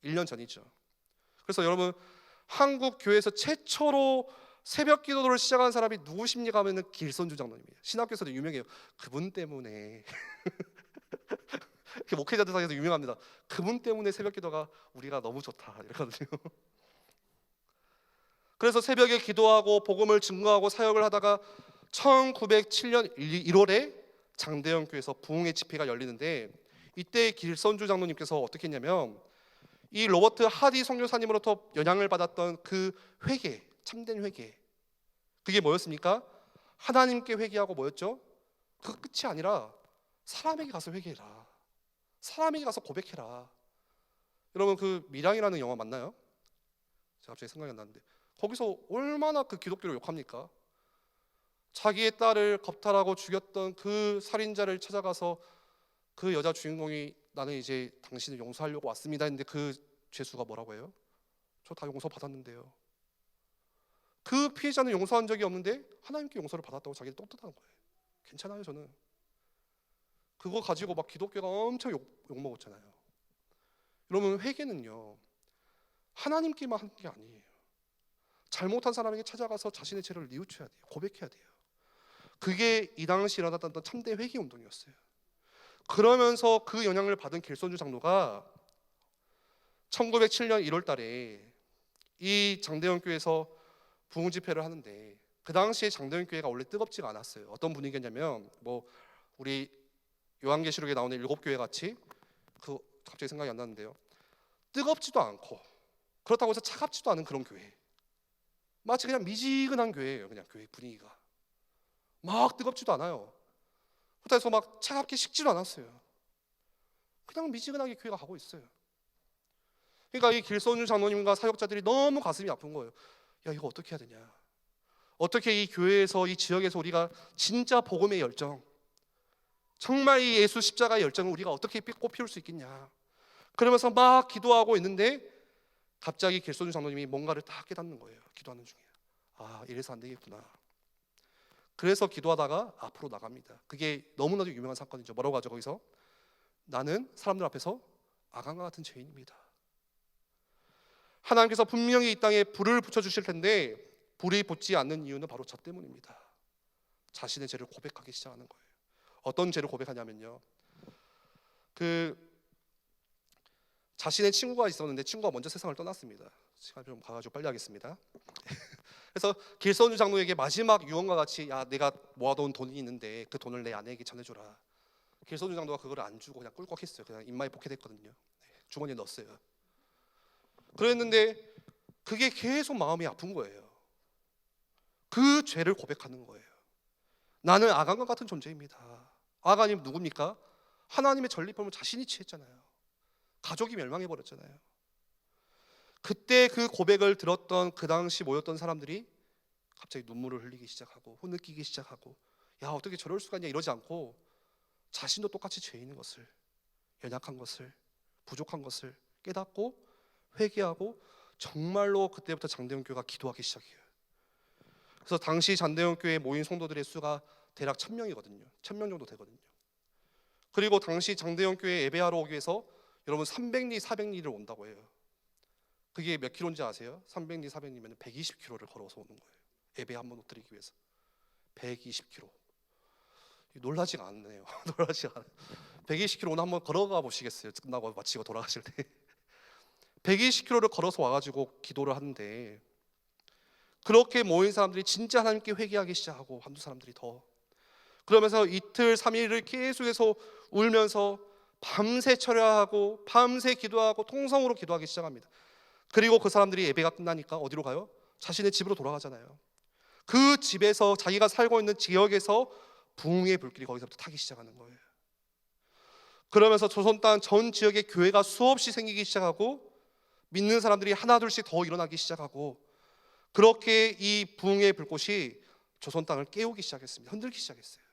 1년 전이죠. 그래서 여러분 한국 교회에서 최초로 새벽 기도를 시작한 사람이 누구십니까 하면은 길선주 장로님이에요. 신학교에서도 유명해요. 그분 때문에 목회자들 사이에서 유명합니다. 그분 때문에 새벽 기도가 우리가 너무 좋다 이러거든요. 그래서 새벽에 기도하고 복음을 증거하고 사역을 하다가 1907년 1월에 장대현 교회에서 부흥의 집회가 열리는데, 이때 길선주 장로님께서 어떻게 했냐면 이 로버트 하디 선교사님으로부터 영향을 받았던 그 회개, 참된 회개, 그게 뭐였습니까? 하나님께 회개하고 뭐였죠? 그 끝이 아니라 사람에게 가서 회개해라, 사람에게 가서 고백해라. 여러분 그 밀양이라는 영화 맞나요? 제가 갑자기 생각이 안 나는데 거기서 얼마나 그 기독교를 욕합니까? 자기의 딸을 겁탈하고 죽였던 그 살인자를 찾아가서 그 여자 주인공이 나는 이제 당신을 용서하려고 왔습니다 했는데 그 죄수가 뭐라고 해요? 저 다 용서 받았는데요. 그 피해자는 용서한 적이 없는데 하나님께 용서를 받았다고 자기를 떳떳하는 거예요. 괜찮아요 저는. 그거 가지고 막 기독교가 엄청 욕먹었잖아요. 여러분 회개는요 하나님께만 하는 게 아니에요. 잘못한 사람에게 찾아가서 자신의 죄를 뉘우쳐야 돼요. 고백해야 돼요. 그게 이 당시 일어났던 참대 회개 운동이었어요. 그러면서 그 영향을 받은 길선주 장로가 1907년 1월 달에 이 장대현 교회에서 부흥 집회를 하는데, 그 당시에 장대현 교회가 원래 뜨겁지가 않았어요. 어떤 분위기였냐면 뭐 우리 요한계시록에 나오는 7교회 같이, 그 갑자기 생각이 안 나는데요, 뜨겁지도 않고 그렇다고 해서 차갑지도 않은 그런 교회, 마치 그냥 미지근한 교회예요. 그냥 교회 분위기가 막 뜨겁지도 않아요. 그렇다고 해서 막 차갑게 식지도 않았어요. 그냥 미지근하게 교회가 가고 있어요. 그러니까 이 길선주 장로님과 사역자들이 너무 가슴이 아픈 거예요. 야 이거 어떻게 해야 되냐, 어떻게 이 교회에서 이 지역에서 우리가 진짜 복음의 열정, 정말 이 예수 십자가의 열정을 우리가 어떻게 꽃피울 수 있겠냐. 그러면서 막 기도하고 있는데 갑자기 길선주 장로님이 뭔가를 딱 깨닫는 거예요. 기도하는 중에 아 이래서 안 되겠구나. 그래서 기도하다가 앞으로 나갑니다. 그게 너무나도 유명한 사건이죠. 뭐라고 하죠 거기서? 나는 사람들 앞에서 아간과 같은 죄인입니다. 하나님께서 분명히 이 땅에 불을 붙여주실 텐데 불이 붙지 않는 이유는 바로 저 때문입니다. 자신의 죄를 고백하기 시작하는 거예요. 어떤 죄를 고백하냐면요, 그 자신의 친구가 있었는데 친구가 먼저 세상을 떠났습니다. 시간 좀 가가지고 빨리 하겠습니다. 그래서 길선주 장로에게 마지막 유언과 같이 야 내가 모아놓은 돈이 있는데 그 돈을 내 아내에게 전해줘라. 길선주 장로가 그걸 안 주고 그냥 꿀꺽했어요. 그냥 인마에 포켓했거든요. 주머니에 넣었어요. 그랬는데 그게 계속 마음이 아픈 거예요. 그 죄를 고백하는 거예요. 나는 아간과 같은 존재입니다. 아간이 누굽니까? 하나님의 전리품을 자신이 취했잖아요. 가족이 멸망해버렸잖아요. 그때 그 고백을 들었던 그 당시 모였던 사람들이 갑자기 눈물을 흘리기 시작하고 흐느끼기 시작하고 야 어떻게 저럴 수가 있냐 이러지 않고 자신도 똑같이 죄인인 것을, 연약한 것을, 부족한 것을 깨닫고 회개하고 정말로 그때부터 장대현 교회가 기도하기 시작해요. 그래서 당시 장대현 교회에 모인 성도들의 수가 대략 1000명이거든요. 1000명 정도 되거든요. 그리고 당시 장대현 교회에 예배하러 오기 위해서 여러분 300리 400리를 온다고 해요. 그게 몇 킬로인지 아세요? 300리 400리면 120km를 걸어서 오는 거예요. 예배 한번 드리기 위해서 120km. 놀라지가 않네요. 놀라지가 않아요. 120km는 한번 걸어가 보시겠어요? 끝나고 마치고 돌아가실 때 120km를 걸어서 와가지고 기도를 하는데, 그렇게 모인 사람들이 진짜 하나님께 회개하기 시작하고 한두 사람들이 더 그러면서 이틀 3일을 계속해서 울면서 밤새 철야하고 밤새 기도하고 통성으로 기도하기 시작합니다. 그리고 그 사람들이 예배가 끝나니까 어디로 가요? 자신의 집으로 돌아가잖아요. 그 집에서 자기가 살고 있는 지역에서 부흥의 불길이 거기서부터 타기 시작하는 거예요. 그러면서 조선 땅 전 지역에 교회가 수없이 생기기 시작하고 믿는 사람들이 하나둘씩 더 일어나기 시작하고, 그렇게 이 부흥의 불꽃이 조선 땅을 깨우기 시작했습니다. 흔들기 시작했어요.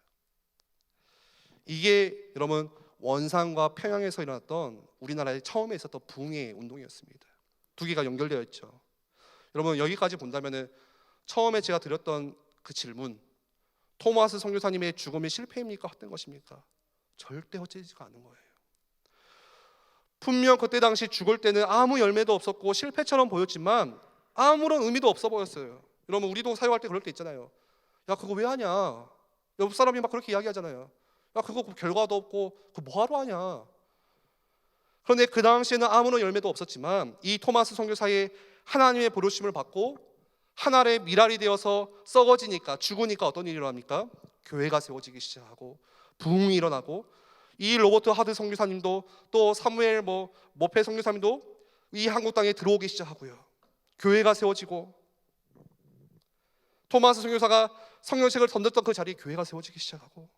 이게 여러분 원산과 평양에서 일어났던 우리나라에 처음에 있었던 붕의 운동이었습니다. 두 개가 연결되어 있죠. 여러분 여기까지 본다면은 처음에 제가 드렸던 그 질문, 토마스 선교사님의 죽음이 실패입니까? 헛된 것입니까? 절대 헛되지가 않은 거예요. 분명 그때 당시 죽을 때는 아무 열매도 없었고 실패처럼 보였지만 아무런 의미도 없어 보였어요. 여러분 우리도 사역할 때 그럴 때 있잖아요. 야 그거 왜 하냐? 옆 사람이 막 그렇게 이야기하잖아요. 야 그거 결과도 없고 그거 뭐하러 하냐? 그런데 그 당시에는 아무런 열매도 없었지만 이 토마스 선교사의 하나님의 부르심을 받고 한 알의 밀알이 되어서 썩어지니까 죽으니까 어떤 일이 일어납니까? 교회가 세워지기 시작하고 부흥이 일어나고 이 로버트 하드 선교사님도 또 사무엘 모페 선교사님도 이 한국 땅에 들어오기 시작하고요. 교회가 세워지고 토마스 선교사가 성경책을 던졌던 그 자리에 교회가 세워지기 시작하고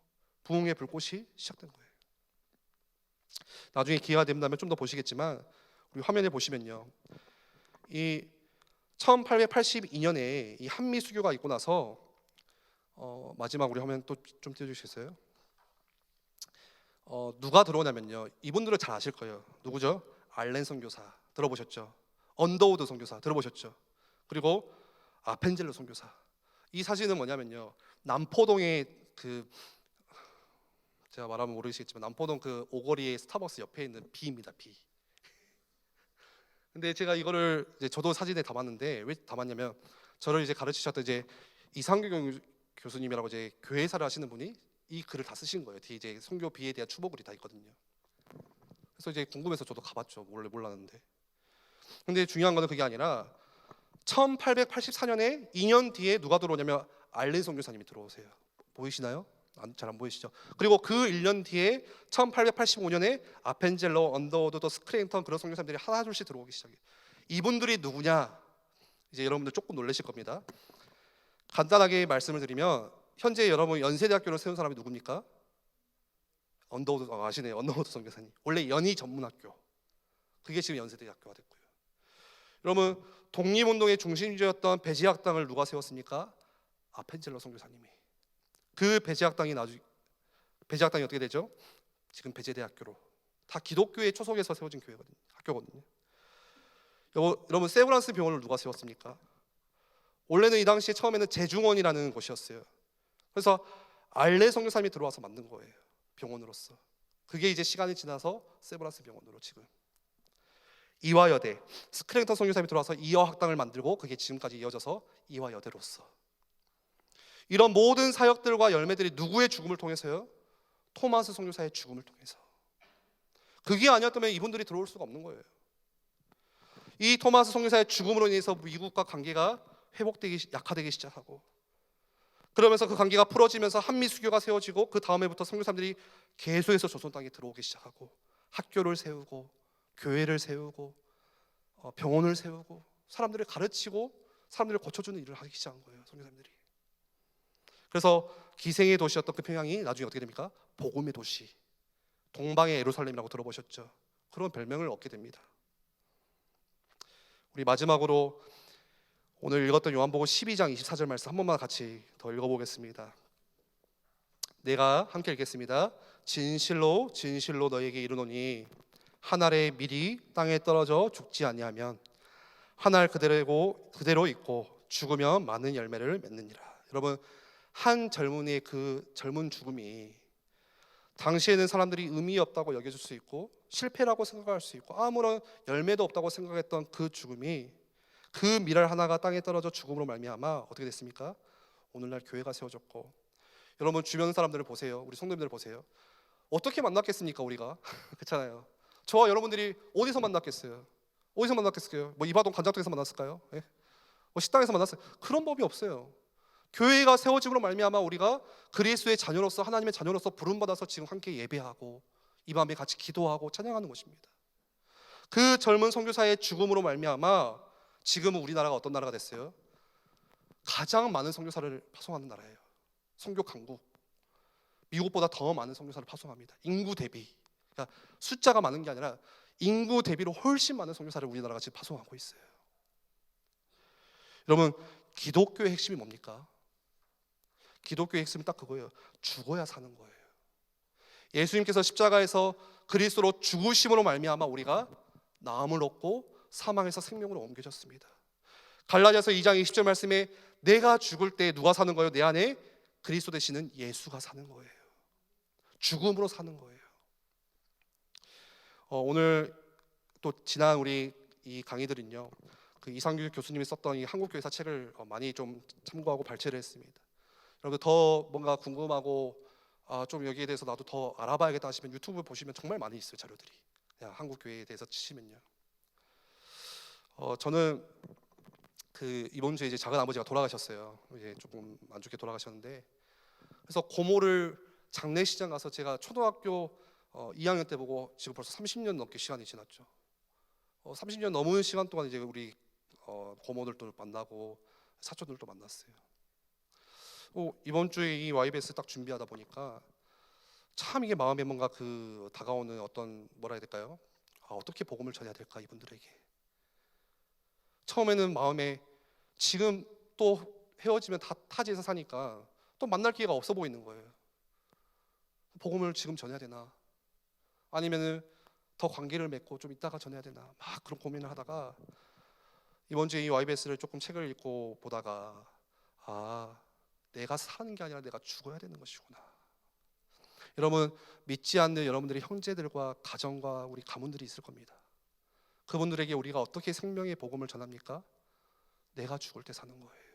부흥의 불꽃이 시작된 거예요. 나중에 기회가 된다면 좀 더 보시겠지만 우리 화면에 보시면요, 이 1882년에 이 한미 수교가 있고 나서 마지막 우리 화면 또 좀 띄워주시겠어요? 누가 들어오냐면요, 이분들은 잘 아실 거예요. 누구죠? 알렌 선교사 들어보셨죠? 언더우드 선교사 들어보셨죠? 그리고 아펜젤로 선교사. 이 사진은 뭐냐면요, 남포동의 그 제가 말하면 모르시겠지만 남포동 그 오거리의 스타벅스 옆에 있는 B입니다. B. 근데 제가 이거를 이제 저도 사진에 담았는데 왜 담았냐면 저를 이제 가르치셨던 이제 이상규 교수님이라고 이제 교회사를 하시는 분이 이 글을 다 쓰신 거예요. 뒤에 이제 선교 B에 대한 추모글이 다 있거든요. 그래서 이제 궁금해서 저도 가봤죠. 원래 몰랐는데. 근데 중요한 거는 그게 아니라 1884년에 2년 뒤에 누가 들어오냐면 알렌 선교사님이 들어오세요. 보이시나요? 잘 안 보이시죠? 그리고 그 1년 뒤에 1885년에 아펜젤로, 언더우드, 또 스크레인턴 그런 선교사님들이 하나 둘씩 들어오기 시작해요. 이분들이 누구냐? 이제 여러분들 조금 놀라실 겁니다. 간단하게 말씀을 드리면 현재 여러분 연세대학교를 세운 사람이 누굽니까? 언더우드 아시네요. 언더우드 선교사님. 원래 연희 전문학교. 그게 지금 연세대학교가 됐고요. 여러분 독립운동의 중심지였던 배지학당을 누가 세웠습니까? 아펜젤로 선교사님이. 그 배지학당이 어떻게 되죠? 지금 배제대학교로. 다 기독교의 초석에서 세워진 학교거든요. 여러분 세브란스 병원을 누가 세웠습니까? 원래는 이 당시에 처음에는 재중원이라는 곳이었어요. 그래서 알레 선교사님이 들어와서 만든 거예요. 병원으로서. 그게 이제 시간이 지나서 세브란스 병원으로 지금. 이화여대, 스크랭턴 선교사님이 들어와서 이화학당을 만들고 그게 지금까지 이어져서 이화여대로서. 이런 모든 사역들과 열매들이 누구의 죽음을 통해서요? 토마스 선교사의 죽음을 통해서. 그게 아니었다면 이분들이 들어올 수가 없는 거예요. 이 토마스 선교사의 죽음으로 인해서 미국과 관계가 약화되기 시작하고, 그러면서 그 관계가 풀어지면서 한미 수교가 세워지고 그 다음에부터 선교사들이 계속해서 조선 땅에 들어오기 시작하고 학교를 세우고 교회를 세우고 병원을 세우고 사람들을 가르치고 사람들을 고쳐주는 일을 하기 시작한 거예요. 선교사님들이. 그래서 기생의 도시였던 그 평양이 나중에 어떻게 됩니까? 복음의 도시, 동방의 예루살렘이라고 들어보셨죠? 그런 별명을 얻게 됩니다. 우리 마지막으로 오늘 읽었던 요한복음 12장 24절 말씀 한 번만 같이 더 읽어보겠습니다. 내가 함께 읽겠습니다. 진실로 진실로 너에게 이르노니 한 알의 밀이 땅에 떨어져 죽지 아니하면 한 알 그대로 있고 죽으면 많은 열매를 맺느니라. 여러분 한 젊은이의 그 젊은 죽음이 당시에는 사람들이 의미 없다고 여겨질 수 있고 실패라고 생각할 수 있고 아무런 열매도 없다고 생각했던 그 죽음이 그 밀알 하나가 땅에 떨어져 죽음으로 말미암아 어떻게 됐습니까? 오늘날 교회가 세워졌고, 여러분 주변 사람들을 보세요. 우리 성도님들 보세요. 어떻게 만났겠습니까 우리가? 그렇잖아요. 저와 여러분들이 어디서 만났겠어요? 어디서 만났겠어요? 뭐 이바동 관장동에서 만났을까요? 네? 뭐 식당에서 만났어요? 그런 법이 없어요. 교회가 세워짐으로 말미암아 우리가 그리스도의 자녀로서 하나님의 자녀로서 부름받아서 지금 함께 예배하고 이 밤에 같이 기도하고 찬양하는 것입니다. 그 젊은 선교사의 죽음으로 말미암아 지금은 우리나라가 어떤 나라가 됐어요? 가장 많은 선교사를 파송하는 나라예요. 선교 강국. 미국보다 더 많은 선교사를 파송합니다. 인구 대비. 그러니까 숫자가 많은 게 아니라 인구 대비로 훨씬 많은 선교사를 우리나라가 지금 파송하고 있어요. 여러분 기독교의 핵심이 뭡니까? 기독교의 핵심은 딱 그거예요. 죽어야 사는 거예요. 예수님께서 십자가에서 그리스도로 죽으심으로 말미암아 우리가 나음을 얻고 사망에서 생명으로 옮겨졌습니다. 갈라디아서 2장 20절 말씀에 내가 죽을 때 누가 사는 거예요? 내 안에 그리스도 되시는 예수가 사는 거예요. 죽음으로 사는 거예요. 오늘 또 지난 우리 이 강의들은요, 그 이상규 교수님이 썼던 이 한국교회사 책을 많이 좀 참고하고 발췌를 했습니다. 여러분 더 뭔가 궁금하고 좀 여기에 대해서 나도 더 알아봐야겠다 하시면 유튜브 보시면 정말 많이 있어요. 자료들이 그냥 한국교회에 대해서 치시면요. 저는 그 이번 주에 이제 작은 아버지가 돌아가셨어요. 이제 조금 안 좋게 돌아가셨는데, 그래서 고모를 장례식장 가서 제가 초등학교 2학년 때 보고 지금 벌써 30년 넘게 시간이 지났죠. 30년 넘은 시간 동안 이제 우리 고모들도 만나고 사촌들도 만났어요. 이번 주에 이 YBS 딱 준비하다 보니까 참 이게 마음에 뭔가 그 다가오는 어떤 뭐라 해야 될까요? 어떻게 복음을 전해야 될까 이분들에게. 처음에는 마음에 지금 또 헤어지면 다 타지에서 사니까 또 만날 기회가 없어 보이는 거예요. 복음을 지금 전해야 되나? 아니면은 더 관계를 맺고 좀 이따가 전해야 되나? 막 그런 고민을 하다가 이번 주에 이 YBS를 조금 책을 읽고 보다가 내가 사는 게 아니라 내가 죽어야 되는 것이구나. 여러분 믿지 않는 여러분들의 형제들과 가정과 우리 가문들이 있을 겁니다. 그분들에게 우리가 어떻게 생명의 복음을 전합니까? 내가 죽을 때 사는 거예요.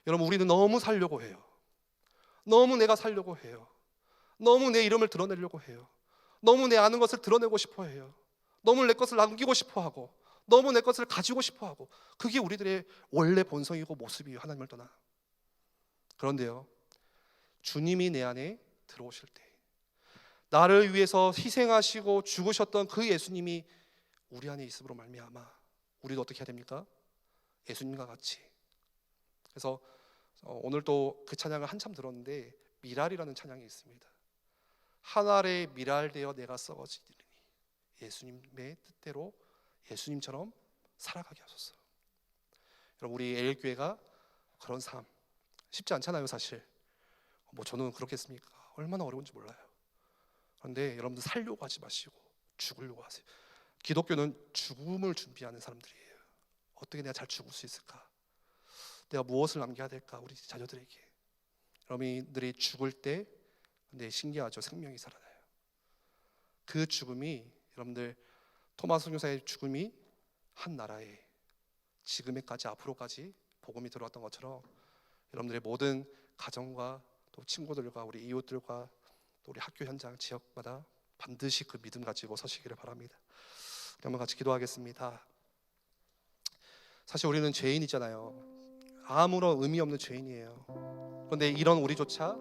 여러분 우리는 너무 살려고 해요. 너무 내가 살려고 해요. 너무 내 이름을 드러내려고 해요. 너무 내 아는 것을 드러내고 싶어 해요. 너무 내 것을 남기고 싶어 하고, 너무 내 것을 가지고 싶어 하고, 그게 우리들의 원래 본성이고 모습이에요. 하나님을 떠나. 그런데요, 주님이 내 안에 들어오실 때, 나를 위해서 희생하시고 죽으셨던 그 예수님이 우리 안에 있음으로 말미암아 우리도 어떻게 해야 됩니까? 예수님과 같이. 그래서 오늘 또 그 찬양을 한참 들었는데 미랄이라는 찬양이 있습니다. 한 알의 미랄되어 내가 썩어지리니 예수님의 뜻대로 예수님처럼 살아가게 하소서. 여러분 우리 에일교회가 그런 삶 쉽지 않잖아요. 사실 저는 그렇겠습니까? 얼마나 어려운지 몰라요. 그런데 여러분들 살려고 하지 마시고 죽으려고 하세요. 기독교는 죽음을 준비하는 사람들이에요. 어떻게 내가 잘 죽을 수 있을까? 내가 무엇을 남겨야 될까? 우리 자녀들에게. 여러분들이 죽을 때 근데 신기하죠. 생명이 살아나요. 그 죽음이 여러분들 토마스 선교사의 죽음이 한 나라에 지금에까지 앞으로까지 복음이 들어왔던 것처럼 여러분들의 모든 가정과 또 친구들과 우리 이웃들과 또 우리 학교 현장 지역마다 반드시 그 믿음 가지고 서시기를 바랍니다. 한번 같이 기도하겠습니다. 사실 우리는 죄인이잖아요. 아무런 의미 없는 죄인이에요. 그런데 이런 우리조차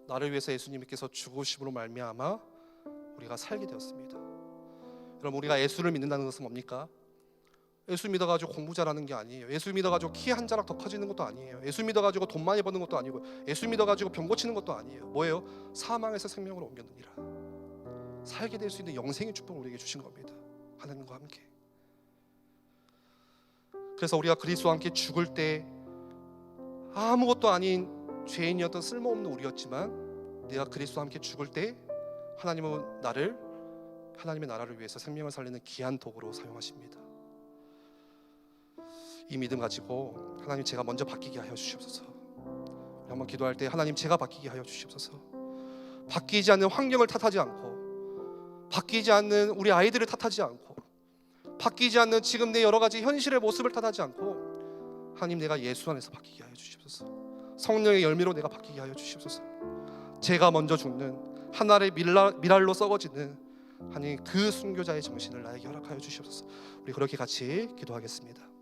나를 위해서 예수님께서 죽으심으로 말미암아 우리가 살게 되었습니다. 여러분 우리가 예수를 믿는다는 것은 뭡니까? 예수 믿어가지고 공부 잘하는 게 아니에요. 예수 믿어가지고 키 한 자락 더 커지는 것도 아니에요. 예수 믿어가지고 돈 많이 버는 것도 아니고, 예수 믿어가지고 병 고치는 것도 아니에요. 뭐예요? 사망에서 생명으로 옮겼느니라. 살게 될 수 있는 영생의 축복을 우리에게 주신 겁니다. 하나님과 함께. 그래서 우리가 그리스도와 함께 죽을 때 아무것도 아닌 죄인이었던 쓸모없는 우리였지만 내가 그리스도와 함께 죽을 때 하나님은 나를 하나님의 나라를 위해서 생명을 살리는 귀한 도구로 사용하십니다. 이 믿음 가지고 하나님 제가 먼저 바뀌게 하여 주시옵소서. 한번 기도할 때 하나님 제가 바뀌게 하여 주시옵소서. 바뀌지 않는 환경을 탓하지 않고, 바뀌지 않는 우리 아이들을 탓하지 않고, 바뀌지 않는 지금 내 여러 가지 현실의 모습을 탓하지 않고, 하나님 내가 예수 안에서 바뀌게 하여 주시옵소서. 성령의 열매로 내가 바뀌게 하여 주시옵소서. 제가 먼저 죽는 하나의 미랄로 썩어지는 하나님 그 순교자의 정신을 나에게 허락하여 주시옵소서. 우리 그렇게 같이 기도하겠습니다.